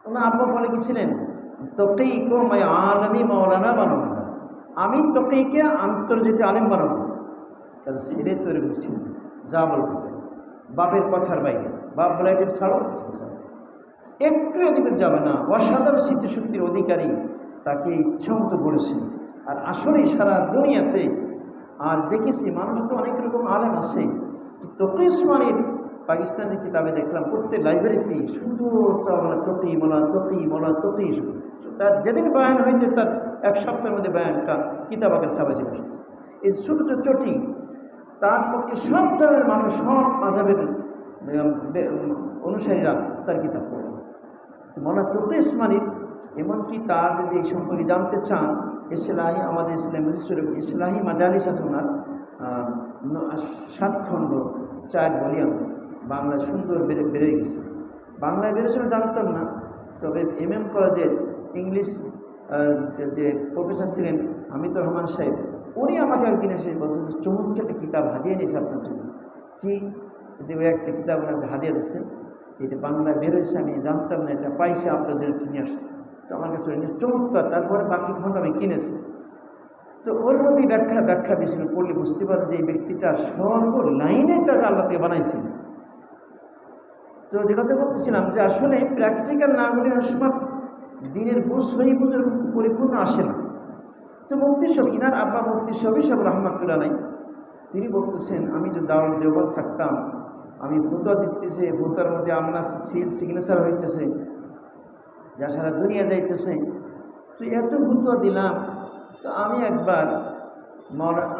ওনার আব্বা বলে গেছিলেন, তকি কো मैं आलमी मौलाना বানাবো, আমি তকিকে আন্তর্জাতিক আলেম বানাবো। কারণ ছেলে তো এরকম ছিল, যা বলতে বাপের কথার বাইরে, বাপ বলে এটা ছাড়ো, একটু এদিকে যাবে না। অসাধারণ স্মৃতিশক্তির অধিকারী, তাকে ইচ্ছামতো বলেছে। আর আসলেই সারা দুনিয়াতে আর দেখেছি মানুষ তো অনেক রকম আলেম আছে, তকি উসমানীর পাকিস্তানের কিতাবে দেখলাম প্রত্যেক লাইব্রেরিতেই শুধু তকি মোলা তকি মোলা তকি, তার যেদিন বয়ান হইতে তার এক সপ্তাহের মধ্যে বয়ানটা কিতাব আকারে ছাপা চলে এসেছে। এই ছোটো ছোটো চটি তার পক্ষে সব ধরনের মানুষ, সব মাযহাবের অনুসারীরা তার কিতাব পড়ে। মনে তৌকি ইসমাইল এমনকি তার যদি এই সম্পর্কে জানতে চান, ইসলাহি আমাদের ইসলাহি মাজালিস আছে ওনার 7 খণ্ড 4 ভলিউম, বাংলায় সুন্দর বেড়ে গেছে। বাংলায় বেড়েছিল জানতাম না, তবে MM কলেজের ইংলিশ যে প্রফেসর ছিলেন হামিদুর রহমান সাহেব, উনি আমাকে একদিন এসে বলছেন চমৎকার একটা কিতাব হাদিয়ে নিয়েছে আপনার জন্য। কি একটা কিতাব ওনাকে হাদিয়ে দিচ্ছে, এটা বাংলায় বেরোয়েছে, আমি জানতাম না, এটা পাইছে আপনাদের নিয়ে আসছে। তো আমার কাছে চমৎকার। তারপরে বাকি খণ্ড আমি কিনেছি। তো ওর মধ্যেই ব্যাখ্যা দিয়েছিল, পড়লে বুঝতে পারে যে এই ব্যক্তিটা সর্ব লাইনে তাকে আল্লাহ থেকে বানাইছিল। তো যে কথা বলতেছিলাম যে আসলে প্র্যাকটিক্যাল না হলে সময় দিনের বুঝ সহি বুঝের পরিপূর্ণ আসে না। তো মুফতি সাহেব, ইনার আব্বা মুফতি শফি সাহেব রহমাতুল্লাহ আলাইহি, তিনি বলতেছেন আমি যদি দারুল দেওবন্দ থাকতাম, আমি ফতোয়া দিতেছে, ফতোয়ার মধ্যে আপনার সিগনেচার হইতেছে, যা সারা দুনিয়া যাইতেছে, তো এত ফতোয়া দিলাম। তো আমি একবার মাওলানা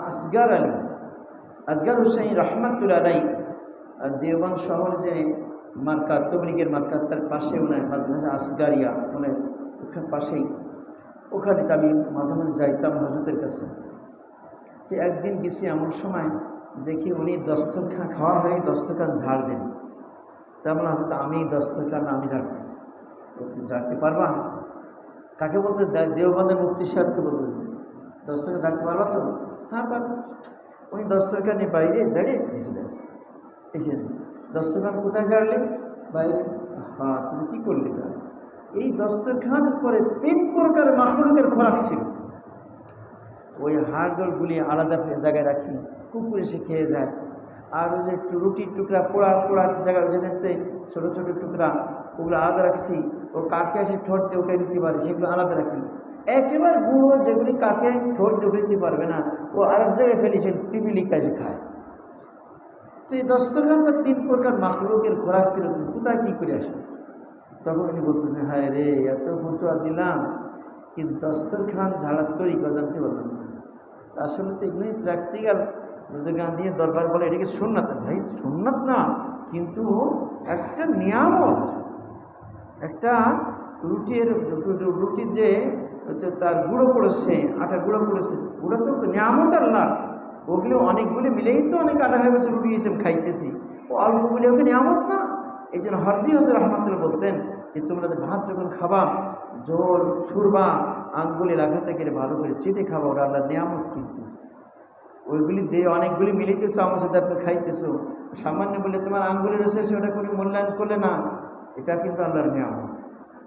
আসগার হুসাইন রহমাতুল্লাহ আলাইহি দেওবন্দ শহর যে মার্কাজ, তবলিগের মার্কাজ, তার পাশে ওনার মাদ্রাসা আসগারিয়া, ওনার ওখানে পাশেই, ওখানে তো আমি মাঝে মাঝে যাইতাম হজরতের কাছে। তো একদিন গেছি, এমন সময় দেখি উনি দস্তরখান খাওয়া হয়ে দস্তরখান ঝাড় দেন। তেমন হয়তো আমি দস্তরখান আমি ঝাড়তেছি। ঝাড়তে পারবা? কাকে বলতে? দেওবন্দের মুফতি সাহেবকে বলতে, দস্তরখান ঝাড়তে পারবা তো? হ্যাঁ পারবো। উনি দস্তরখানে বাইরে ঝাড়ে চলে আসে, এসে দস্তরখান কোথায় ঝাড়লে? বাইরে। হ্যাঁ, তুমি কী করলে? এটা এই দস্তরখানের পরে 3 প্রকার মাখলুকের খোরাক ছিল। ওই হাড়গুলি আলাদা জায়গায় রাখি, কুকুর এসে খেয়ে যায়। আর ওই যে রুটির টুকরা পোড়া জায়গায় যেখানে ছোটো ছোটো টুকরা, ওগুলো আলাদা রাখছি। ও কাকে এসে ঠোঁট দিয়ে উঠে নিতে পারে, সেগুলো আলাদা রাখি। একেবারে গুঁড়ো যেগুলি কাকে ঠোঁট দিয়ে উঠে দিতে পারবে না, ও আরেক জায়গায় ফেলেছেন, পিপিলিকা এসে খায়। তো এই দস্তরখান বা 3 প্রকার মাখলুকের খোরাক ছিল, তুমি কোথায় কী করে আসো? তখন উনি বলতেছেন, হায় রে, এত ফতোয়া দিলাম, কিন্তু দস্তরখান ঝাড়ার তরিকা জানতে পারলাম না। আসলে তো এগুলোই প্র্যাকটিক্যাল। রোজগান দিয়ে দরবার বলে এটাকে সুন্নাত। ভাই সুন্নাত না, কিন্তু একটা নিয়ামত। একটা রুটির যে তার গুঁড়ো পড়েছে, আটার গুঁড়ো পড়েছে, ওটা তো নিয়ামত আল্লাহ। ওগুলো অনেকগুলি মিলেই তো অনেক আটা হয়ে গেছে, রুটি হিসেবে খাইতেছি। ও অল্পগুলি ওকে নিয়ামত না। এই জন্য হরদি হজর রহমাতুল্লাহ বলতেন যে তোমরা ভাত যখন খাবা, ঝোল সুরবা, আঙ্গুলি লাগাতে গেলে ভালো করে চেটে খাবা, ওরা আল্লাহর নিয়ামত। কিন্তু ওইগুলি দিয়ে অনেকগুলি মিলেই তো চামচে তারপরে খাইতেছো, সামান্য বলে তোমার আঙ্গুলি রয়েছে, ওটা কোনো মূল্যায়ন করলে না, এটা কিন্তু আল্লাহর নিয়ামত।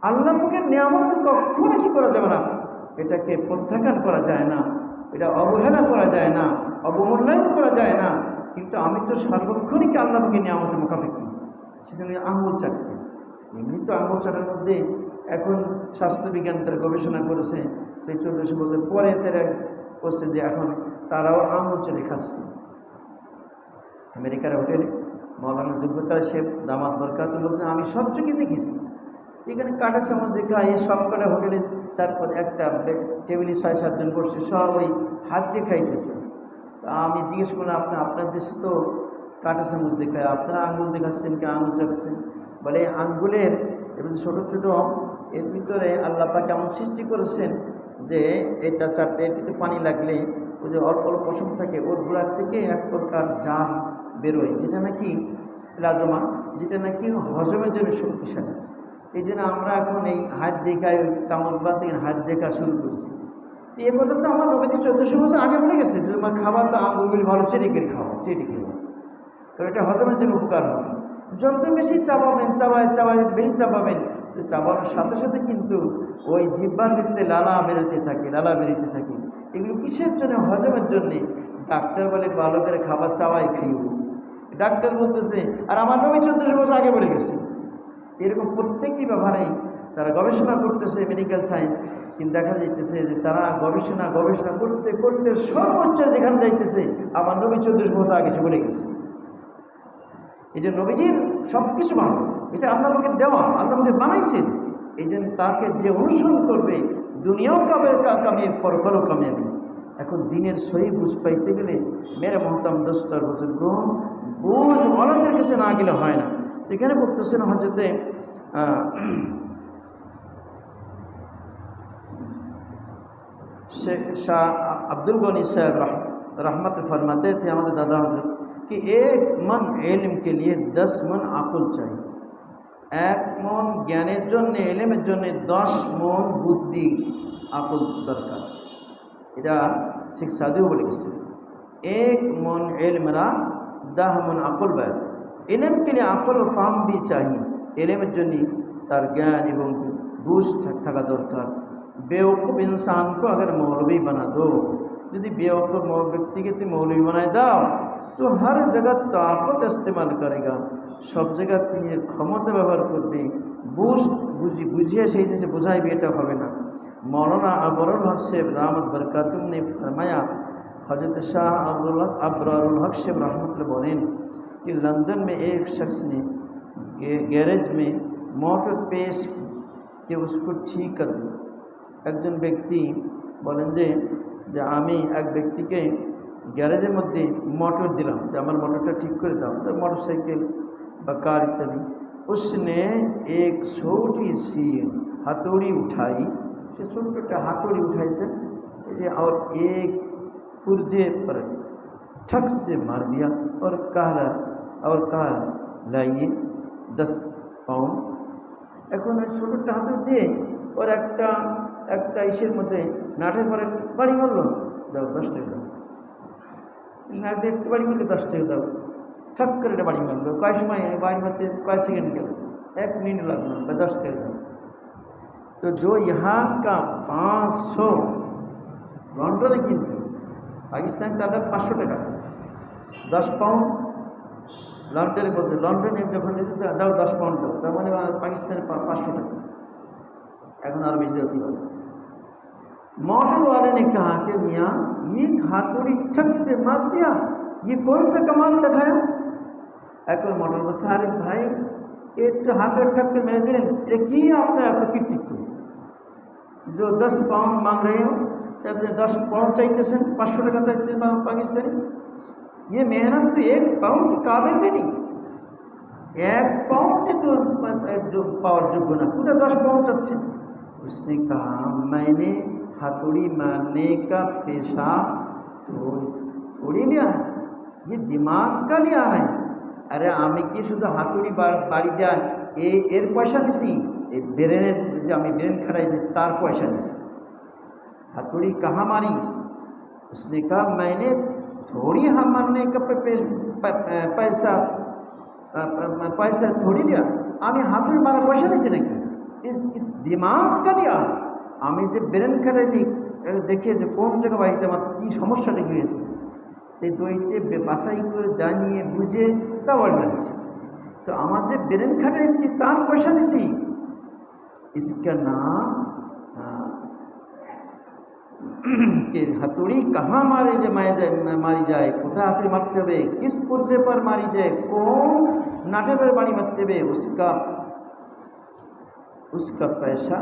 আল্লাহ মুখের নিয়ামত কখনো কি করা যাবে না, এটাকে প্রত্যাখ্যান করা যায় না, এটা অবহেলা করা যায় না, অবমূল্যায়ন করা যায় না। কিন্তু আমি তো সার্বক্ষণিক আল্লাহ মুখের নিয়ামতের মুখাফেকি। সেখানে আঙুল চাটতে, এমনি তো আঙুল চাটার মধ্যে এখন স্বাস্থ্যবিজ্ঞান তারা গবেষণা করেছে, সেই 1400 বছর পরে তারা করছে যে এখন তারাও আঙুল চেটে খাচ্ছে। আমেরিকার হোটেলে মৌলানা যোগ্যতার শেখ দামাত বরকাত বলছে, আমি সব চোখে দেখেছি, এখানে কাটা চামচ দেখা, এই সব কটা হোটেলে 4 একটা টেবিলে 6-7 জন বসছে, সব ওই হাত দিয়ে খাইতেছে। তা আমি জিজ্ঞেস করলাম, আপনার দেশে তো কাটা চামচ দেখায়, আপনারা আঙুল দেখাচ্ছেন, কে আঙুল চাটছেন? বলে আঙ্গুলের এবং ছোটো ছোটো এর ভিতরে আল্লাহ পাক কেমন সৃষ্টি করেছেন যে এটা চারটে, এটিতে পানি লাগলে ওই যে অল্প অল্প পশম থাকে, ওর গোড়ার থেকে এক প্রকার জাম বেরোয়, যেটা নাকি প্লাজমা, যেটা নাকি হজমের জন্য শক্তিশালী। এই জন্য আমরা এখন এই হাত দেখায়, ওই চামচ বাদ দিয়ে হাত দেখা শুরু করছি। তো এ কথা তো আমার নবীজি 1400 বছর আগে বলে গেছে, যে তোমার খাবার তো আঙুলগুলি ভালো চেটে করে খাওয়া, চেটে খেয়ে, কারণ এটা হজমের জন্য উপকার হবে। যত বেশি চাবাবেন, চাবায় বেশি চাবাবেন, তো চাবানোর সাথে সাথে কিন্তু ওই জিহ্বার ভিতরে লালা বেরোতে থাকে। এগুলো কিসের জন্য? হজমের জন্যে। ডাক্তার বলে ভালো করে খাবার চাওয়াই খাইব, ডাক্তার বলতেছে, আর আমার নবী 1400 বছর আগে বলে গেছে। এরকম প্রত্যেকটি ব্যাপারে তারা গবেষণা করতেছে, মেডিকেল সায়েন্স, কিন্তু দেখা যাইতেছে যে তারা গবেষণা করতে করতে সর্বোচ্চ যেখানে যাইতেছে, আমার নবী 1400 বছর আগে সে বলে গেছে। এই যে নবীজির সব কিছু ভালো, এটা আল্লাহ আমাকে দেওয়া, আল্লাহ আমাকে বানাইছেন। এই জন্য তাকে যে অনুসরণ করবে, দুনিয়াও কামিয়ে পরকালও কামিয়াবি। এখন দিনের সহি বুঝ পাইতে গেলে মেরে মহতাম দোস্তর বুজুর্গ বুঝ ওনাদের কাছে না গেলে হয় না। এখানে বলতেছেন হজরতে शाह अब्दुल गनी साहब रहमत फरमाते थे हमारे दादा हजरत कि 1 मन इल्म के लिए 10 मन अकुल चाहिए। 1 मन ज्ञानेर जन्य इल्मेर जन्य 10 मन बुद्धि अकुल दरकार। এটা শেখ সাদিও বলে গেছে 1 मन इल्मरा 10 मन अकुल बैत। इल्म के लिए अकुल और फाहम भी चाहिए। इल्मेर जन्य तार ज्ञान एवं बुझ থাকা দরকার। बेवकूफ़ इंसान को अगर मौलवी बना दो, यदि बेवकूफ़ व्यक्ति के तुम मौलवी बनाए दाओ तो हर जगह ताकत इस्तेमाल करेगा, सब जगह तीन क्षमता व्यवहार करबे, बुझिए से बुझाई भी এটা হবে না। मौलाना अबरारुल हक साहब रहमत बरकातुम ने फरमाया, हजरत शाह अबरारुल हक साहब रहमतुल्लाह बोलें कि लंदन में एक शख्स ने गैरेज में मोटर पेश की कि उसको ठीक कर दो। একজন ব্যক্তি বলেন যে আমি এক ব্যক্তিকে গ্যারেজের মধ্যে মোটর দিলাম যে আমার মোটরটা ঠিক করে দাও, তো मोटरसाइकिल বা कार इत्यादि। उसने एक छोटी सी हथौड़ी उठाई, से छोटा हथौड़ी उठाई से और एक पुर्जे पर ठक से मार दिया और कहा लाइए 10 पाउंड। এখন ছোটটা হাতে দিয়ে और একটা ইসের মধ্যে নাটের পরে বাড়ি মারলো, দাও 10 টাকা দাও। নাটে একটু বাড়ি মারলে 10 টাকা দাও, ঠক করে এটা বাড়ি মারলো। কয় সময় বাড়ি মারতে কয় সেকেন্ড গেল, 1 मिनट লাগলো, 10 টাকা দাও। तो जो यहाँ का 500 লন্ডনে কিন্তু পাকিস্তান তাদের 500 টাকা 10 পাউন্ড লন্ডনে বলছে, লন্ডনে যখন দাও 10 পাউন্ড দাও, তার মানে পাকিস্তানের 500 টাকা। এখন আর বেশি होती है। मोटर वाले ने कहा कि मियाँ ये हाथौड़ी ठक से मार दिया, ये कौन सा कमाल दिखाया। এখন मोटर বলছে, আরে ভাই একটু হাতের ठक के मेरे दिलें ये की आपने आपको कीर्तित्व जो 10 पाउंड मांग रहे हो, अपने 10 पाउंड चाहिए 500 টাকা चाहिए पाकिस्तानी। ये मेहनत तो 1 पाउंड के काबिल भी नहीं, 1 पाउंड तो जो पावर योग्य ना, खुद 10 पाउंड चाहिए। उसने कहा मैंने हथौड़ी मारने का पेशा थोड़ी लिया है, ये दिमाग का लिया है। अरे आमी कि शुद्ध हाथौड़ी बाड़ी दिया एर पैसा निसी, ब्रेनेर जो आमी ब्रेन खड़ाई तार पैसा निसी। हथौड़ी कहाँ मारी? उसने कहा मैंने थोड़ी मारने का पैसा थोड़ी लिया, आमी हाथौड़ी मारा पैसा निसी नाकि इस दिमाग का लिया। আমি যে ব্রেন খাটাইছি দেখে যে কোন জায়গা বাড়িটা আমার কী সমস্যা লেগে গেছে, এই দইটে বাছাই করে জানিয়ে বুঝে তা বাড়ি মারছি। তো আমার যে ব্রেন খাটাইছি তার পয়সা নিছি, इसका नाम कि हथौड़ी कहाँ मारी जाए, कोথায় হাতুড়ি মারতে হবে, किस पुर्जे पर मारी जाए, कौन नाटे पर बाड़ी मारते হবে, उसका पैसा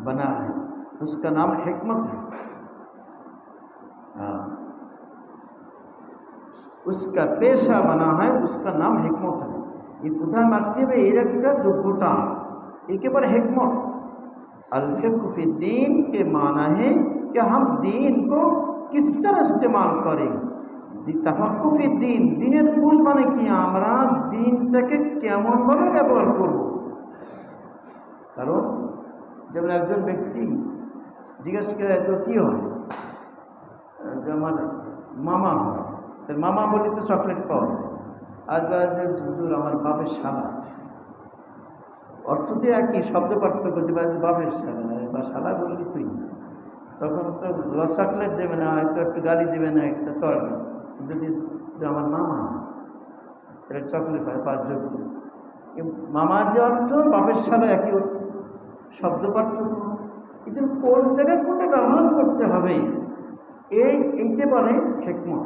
बना है, उसका नाम हिकमत है। उसका पेशा बना है, उसका नाम हिकमत है। ये कोথায় মারতে হবে এর একটা যোগ্যতা, एकेबारे हिकमत। अल-फिक़्ह फ़ी दीन के माना है कि हम दीन को किस तरह इस्तेमाल करें। तफ़क्कुह फ़ी दीन, दीनेर बुझ মানে কি, আমরা দিনটাকে কেমনভাবে ব্যবহার করব। কারণ যেমন একজন ব্যক্তি জিজ্ঞেস করে তো কী হয়, যে আমার মামা হয়, তার মামা বলি তো চকলেট পাওয়া যায়। আজ যে হুজুর আমার বাপের শালা, অর্থতে একই শব্দ পার্থক্য, যে বাপের শালা বা শালা বললি তুই, তখন তো চকলেট দেবে না, হয়তো একটু গালি দেবে না, একটা চলবে। যদি আমার মামা তাহলে চকলেট পায় 5 যোগ্য। মামার যে অর্থ বাপের শালা একই অর্থ, শব্দ পার্থক্য। কিন্তু কোন জায়গায় কোনটা ব্যবহার করতে হবে এইটা বলে হিকমত।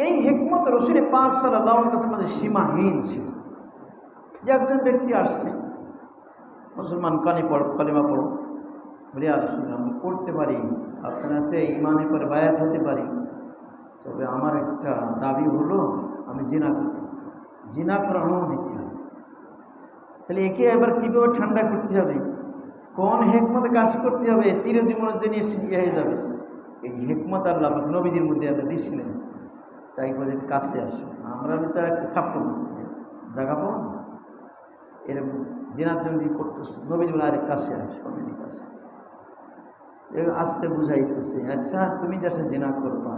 এই হিকমত রাসূল পাক সাল্লাল্লাহু আলাইহি ওয়াসাল্লামের সীমাহীন ছিল। যে একজন ব্যক্তি আসছে, মুসলমান কালিমা পড়ো, বলি আর শুনুন আমি পড়তে পারি, আপনাতে ইমানের পরে বায়াত হতে পারি, তবে আমার একটা দাবি হলো আমি জিনা করার অনুমতি দিতে হবে। তাহলে একে এবার কীভাবে ঠান্ডা করতে হবে, কোন হেকমতে কাজ করতে হবে, চিরজীবনের জন্য ইয়ে হয়ে যাবে। এই হেকমত আল্লাহ নবীজির মধ্যে আল্লাহ দিয়েছিলেন, তাই বলে কাছে আসো, আমরা তার একটা থাপ্পড় জায়গা পাবো না, এরকম জিনার জন্য করতেছে। নবীজি বলে আরেক কাছে আসো, অনেক কাছে আসতে বুঝাইতেছে, আচ্ছা তুমি যার সাথে জিনা করবা,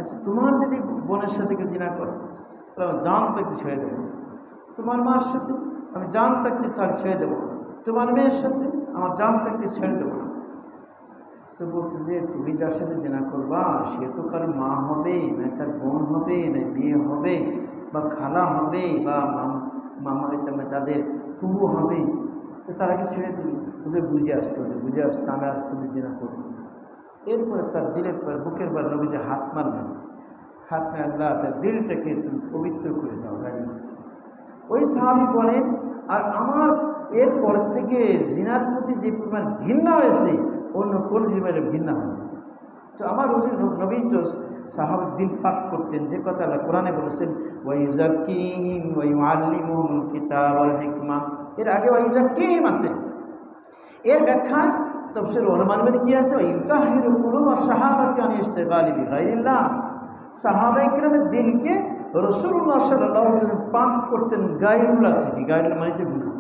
আচ্ছা তোমার যদি বোনের সাথে কেউ জিনা করো জান থাকতে ছেড়ে দেবো, তোমার মার সাথে আমি জান থাকতে ছেড়ে দেবো, তোমার মেয়ের সাথে আমার জান থাকতে ছেড়ে দেবো না। তো বলতে যে তুমি যার সাথে জিনা করবা সে তো কার মা হবে না, কার বোন হবে না, মেয়ে হবে বা খালা হবে বা মামা তাদের ফুফু হবে, তো তারাকে ছেড়ে দিবি। ওদের বুঝে আসছে আমি আর কোনো জিনা করবো। এরপরে তার দিলের পর বুকের পর নবীজি হাত মারলেন, হাত মে আল্লাহ তার দিলটাকে তুমি পবিত্র করে দাও গাড়ির মধ্যে। ওই সাহাবী বলেন, আর আমার এরপর থেকে জিনার প্রতি যে পরিমাণ ঘৃণা হয়েছে অন্য কোন জীবনের ঘৃণা হয়নি। তো আমার নবী তো সাহাবার দিল পাক করতেন, যে কথা আল্লাহ কোরআনে বলেছেন ওয়াইউযাক্কিহিম ওয়াইউআল্লিমুহুমুল কিতাব ওয়াল হিকমা, এর আগে ওয়াইউযাক্কিহিম আছে। এর ব্যাখ্যা তাফসীর উলামার মধ্যে কি আছে, ইউতাহিরু কুলুব আস-সাহাবাতি আন ইশতিগালি বিগাইরিল্লাহ, সাহাবায়ে কেরামের দিলকে রাসূলুল্লাহ সাল্লাল্লাহু আলাইহি ওয়াসাল্লাম পাক করতেন গায়রুল্লাহ থেকে। গায়রুল্লাহ মানে গুনাহ,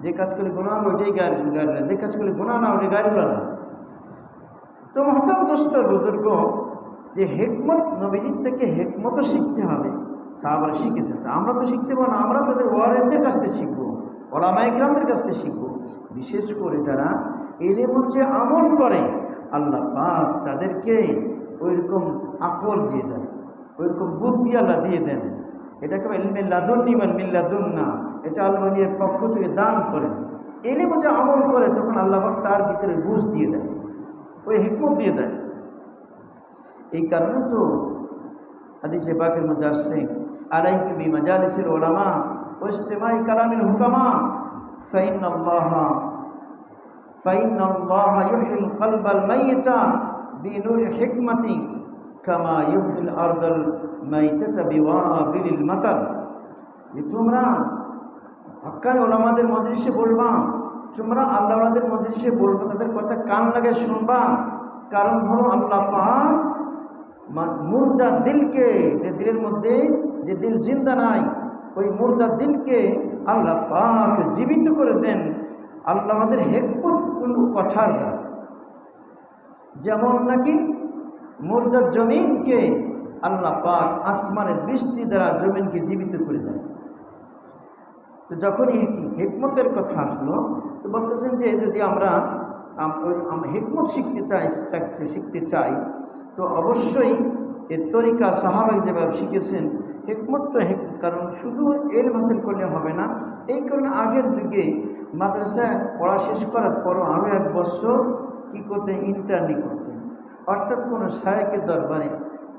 যে কাজ করলে গুনাহ হবে ওইটাই গায়রুল্লাহ, যে কাজ করলে গুনাহ না ওইটাই গায়রুল্লাহ না। তো মহতারাম দোস্ত বুজুর্গ, যে হেকমত নবীজির থেকে হেকমতও শিখতে হবে, সাহাবারা শিখেছেন, তা আমরা তো শিখতে পারবো না, আমরা তাদের ওয়ারিসদের কাছ থেকে শিখবো, উলামায়ে কেরামদের কাছ থেকে শিখবো। বিশেষ করে যারা ইলম যে আমল করে আল্লাহ পাক তাদেরকে ওইরকম আকল দিয়ে দেন, ওইরকম বুদ্ধি আল্লাহ দিয়ে দেন। এটাকে ইলমে লাদুন্নি বা মিল্লাদুন্না, এটা আল্লাহর পক্ষ থেকে দান করেন। ইলম যে আমল করে তখন আল্লাহ পাক তার ভিতরে বুঝ দিয়ে দেন, ওই হিকমত দিয়ে দেয়। এই কারণে তো হাদিসে পাকের মধ্যে আসছে আলাইকা বিমাজালিসিল উলামা ওয়া ইস্তিমাই কালামিল হুকামা ফাইন্নাল্লাহা ইউহিল কলবাল মাইয়িতা বিনুরিল হিকমাতি কামা ইউহিল আরদাল মাইতাতা বিওয়াবিলিল মাতার। যে তোমরা হক্কানি উলামাদের মজলিসে বলবা, তোমরা আল্লাহওয়ালাদের মজলিসে বলবো, তাদের কথা কান লাগে শুনবা, কারণ হলো আল্লাহ পাক মুর্দা দিলকে, যে দিলের মধ্যে যে দিল জিন্দা নাই, ওই মুর্দা দিলকে আল্লাহ পাক জীবিত করে দেন আল্লাহ আমাদের হেকমতপূর্ণ কথার দ্বারা। যেমন নাকি মুর্দা জমিনকে আল্লাহ পাক আসমানের বৃষ্টি দ্বারা জমিনকে জীবিত করে দেন। তো যখন এই হিকমতের কথা আসলো, তো বলতেছেন যে যদি আমরা হিকমত শিখতে চাই তো অবশ্যই এর তরিকা সাহাবায়ে যেভাবে শিখেছেন হিকমত তো কারণ শুধু এলম হাসিল করলে হবে না। এই কারণে আগের যুগে মাদ্রাসায় পড়া শেষ করার পরও আরও 1 বছর কী করতেন, ইন্টার্নি করতেন, অর্থাৎ কোনো শায়েখের দরবারে,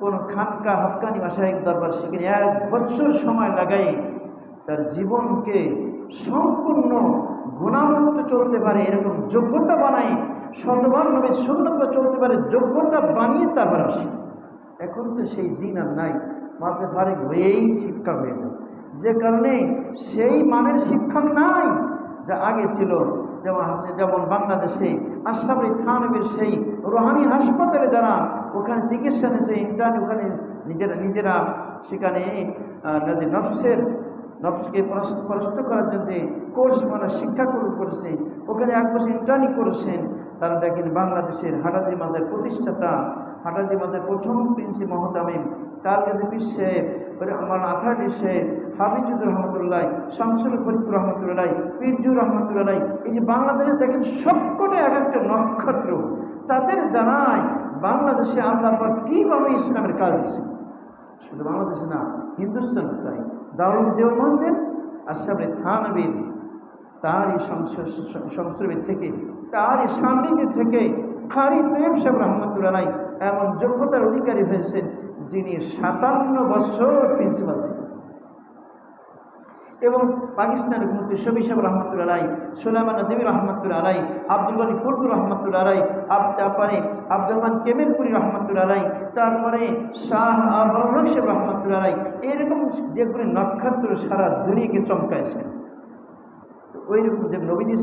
কোনো খানকা হক্কানি মাশায়েখ দরবার শিখে 1 বছর সময় লাগাই তার জীবনকে সম্পূর্ণ গুণামুক্ত চলতে পারে এরকম যোগ্যতা বানাই, শতভাগ নবীর সুন্নাত চলতে পারে যোগ্যতা বানিয়ে তারপর আসে। এখন তো সেই দিন আর নাই, মাত্র ফারিক হয়েই শিক্ষক হয়ে যায়, যে কারণে সেই মানের শিক্ষক নাই যা আগে ছিল। যেমন বাংলাদেশে আশরাফ আলী থানভীর সেই রুহানি হাসপাতালে যারা ওখানে চিকিৎসা নিয়েছে, ইন্টার্নি ওখানে নিজেরা সেখানে নফসকে পরাস্ত করার জন্য কোর্স মানে শিক্ষা করেছে, ওখানে 1 বছর ইন্টার্নি করেছেন। তারা দেখেন বাংলাদেশের হাটাদি মাদের প্রতিষ্ঠাতা, হাটাদি মাদের প্রথম প্রিন্সিপাল মহতামিম, তার কাছে পীর সাহেব, আমার আথারি সাহেব, হাবিজুর রহমতুল্লাহ, শামসুল ফরিদপুর রহমতুল্লাহ, পীরজুর রহমতুল্লাহ, এই যে বাংলাদেশে দেখেন সবকটা এক একটা নক্ষত্র, তাদের জানায় বাংলাদেশে আল্লাহ পাক কীভাবে ইসলামের কাজ দিয়েছে। শুধু বাংলাদেশে না, হিন্দুস্তান তাই। দারুল দেওবন্দের আশরাফ আলী থানভীর তারই সংস্রবে থেকে, তারই সান্নিধ্য থেকে কারি তৈয়ব সাহেব রহমতুল্লাহ এমন যোগ্যতার অধিকারী হয়েছেন যিনি 57 বছর প্রিন্সিপাল ছিলেন। এবং পাকিস্তানের মুফতি শফি সাহেব রহমতুল্লাহ আলাই, সুলাইমান নদী রহমতুল্লাহ আলাই, আব্দুল গনি ফুলপুর রহমতুল্লাহ আলাই, তারপরে আব্দুর রহমান কেমেরপুরি রহমতুল্লাহ আলাই, তারপরে শাহ আবরুল সাহেব রহমতুল্লাহ আলাই, এরকম যেগুলি নক্ষত্র সারা দুনিয়াকে চমকাইছেন। তো ওইরকম যে নবীজির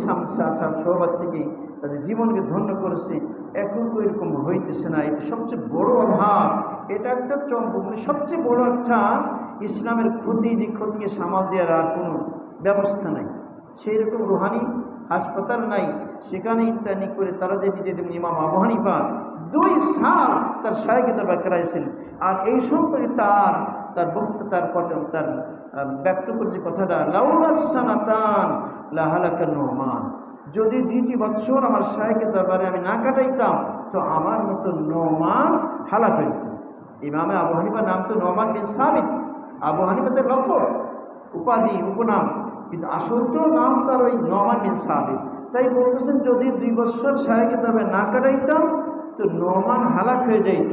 সোহবত থেকে তাদের জীবনকে ধন্য করেছে, এখন ওইরকম হইতেছে না। এটা সবচেয়ে বড় অভাব, এটা একটা মানে সবচেয়ে বড় একটা ইসলামের ক্ষতি, যে ক্ষতিকে সামাল দেওয়ার আর কোনো ব্যবস্থা নাই। সেই রকম রুহানি হাসপাতাল নাই, সেখানে ইন্টার্নি করে তারা যে নিজেদের ইমাম আবু হানিফা 2 সাল তার শায়েখে দরবার করাইছেন। আর এই সম্পর্কে তার বক্তব্য তার ব্যক্ত করেছে কথাটা, লাউলা সানাতান লাহালাকা নোমান, যদি 2টি বছর আমার শায়েখে দরবারে আমি না কাটাইতাম তো আমার মতো নোমান হালাক হয়ে যেত। ইমামে আবু হানিফা নাম তো নোমান বিন সাবিত, আবু হানিফাদের লকব, উপাধি, উপনাম, কিন্তু আসল তো নাম তার ওই নোমান বিন সাবিত। তাই বলতেছেন যদি 2 বছর শায়েখে দরবারে না কাটাইতাম তো নোমান হালাক হয়ে যাইত।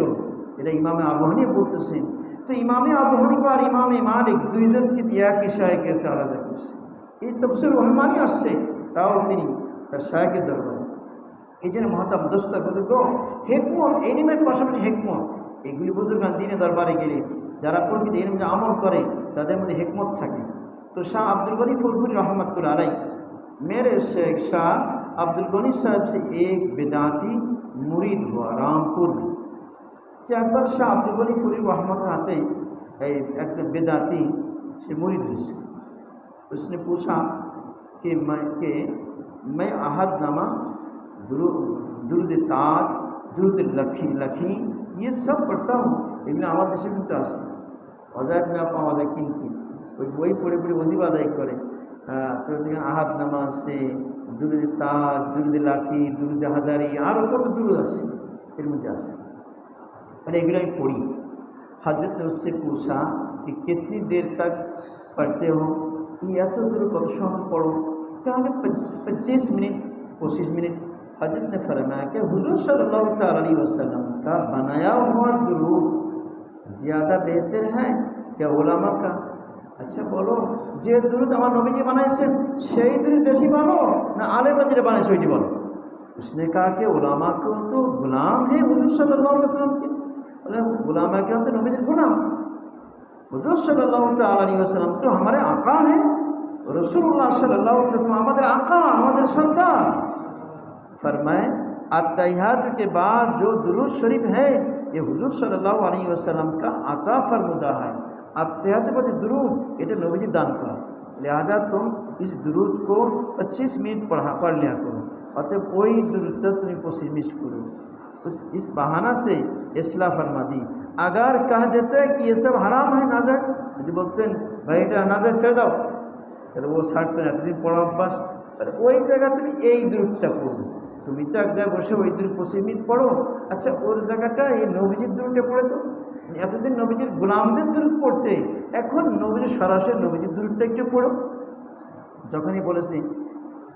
এটা ইমামে আবু হানিফা বলতেছেন। তো ইমামে আবু হানিফা আর ইমামে মালিক দুইজনকে একই শায়েখে এসে আলাদা করছে। এই তফসির রহমানই আসছে, তাও তিনি তার শায়েখের দরবারে। এই জন্য মহাতাম দোস্তার বুজুর্গ হেকমত, এলিমের পাশাপাশি হেকমত, এগুলি বুজুর্গ দিনে দরবারে গেলে যারা প্রকৃতি এলিম যে আমল করে তাদের মধ্যে হেকমত থাকে। তো শাহ আব্দুল গনি ফুলপুরি रहमतुल्लाह अलैह, मेरे शेख शाह अब्दुल गनी साहब से एक बेदाती मुरीद हुआ रामपुर में। तो एक बार शाह अब्दुल गनी फुरी रहमत आते एक बेदाती से मुरीद हुई, उसने पूछा कि मैं अहदनामा, दुरूद ताज, दुरूद लखी ये सब पढ़ता हूँ, लेकिन আমার দেশে কিন্তু আছে অজায়ব না পাওয়া যায়, কিন্তু ওই পড়ে ওজিব আদায় করে। তো আহাদনামা আছে, दुरूद ताज, दुरूद लाखी, दुरूद हजारी, आरो कत दुरूद আছে এর মধ্যে আছে, মানে এগুলো আমি পড়ি। हजरत ने उससे पूछा कि कितनी देर तक पढ़ते हो, या तो दुरूद कत समय पढ़ो? कहा कि 25 मिनट 25 मिनट। हजरत ने फरमाया कि हुजूर सल्लल्लाहु अलैहि वसल्लम का बनाया हुआ दुरूद ज़्यादा बेहतर है क्या उलमा का? अच्छा बोलो, যে দুরুদ আমার নবীজি বানাইছেন সেই দুরুদ বেশি ভালো না আলেমরা যেটা বানাইছে ওইটি ভালো? उसने कहा कि उलमा को तो गुलाम है हुजूर सल्लल्लाहु अलैहि वसल्लम के, बोले गुलाम है क्या? तो नबीजी गुलाम, हुजूर सल्लल्लाहु अलैहि वसल्लम तो हमारे आका हैं, रसूलुल्लाह सल्लल्लाहु अलैहि वसल्लम हमारे आका, हमारे सरदार। फरमाए अत्तहियात के बाद जो दुरूद शरीफ है ये हुजूर सल्लल्लाहु अलैहि वसल्लम का अता फरमुदा है। अत्तहियात पर दुरूद এটা নবীজি দান করা, लिहाजा तुम इस दुरूद को 25 मिनट पढ़ लिया करो, अतः वही दुरूद तुम्हें 25 मिस करो। इस बहाना से इस्लाह फरमा दी। अगर कह देते कि ये सब हराम है नाजायज, यदि बोलते भाई এটা নাজায়েজ ছেড়ে দাও, তাহলে ও ছাড়তে না, এতদিন পড়া অভ্যাস, তাহলে ওই জায়গায় তুমি এই দুরুদটা পড়ো। তুমি তো এক জায়গায় বসে ওই দুরুদ 25 মিনিট পড়ো, আচ্ছা ওর জায়গাটা এই নবীজির দুরুদটা পড়ে তো। এতদিন নবীজির গোলামদের দুরুদ পড়তে, এখন নবীজির সরাসরি নবীজির দুরুদটা একটু পড়ো। যখনই বলেছি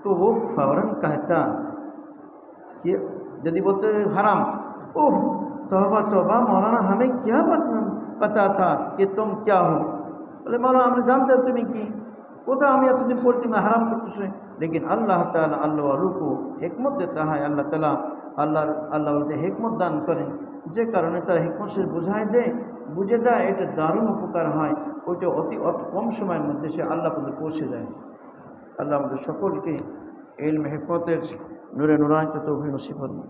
তো ও ফৌরন कहता कि यदि बोलते हराम, उफ तौबा तौबा मौलाना हमें क्या पता था कि तुम क्या हो? बोले मौलाना हम जानते তুমি কি, কোথাও আমি এতদিন পড়তে হারাম করতেছি। लेकिन अल्लाह ताला अल्लाह वालों को हिकमत देता है, अल्लाह ताला আল্লাহ হিকমত দান করেন, যে কারণে তারা হিকমত সে বুঝায় দেয়, বুঝে যায় এটা দারুণ উপকার হয়, ওইটা অতি কম সময়ের মধ্যে সে আল্লাহ পর্যন্ত পৌঁছে যায়। আল্লাহ আমাদের সকলকে ইলম হিকমতের নূরে নূরানিত তৌফিক নসিব করুন।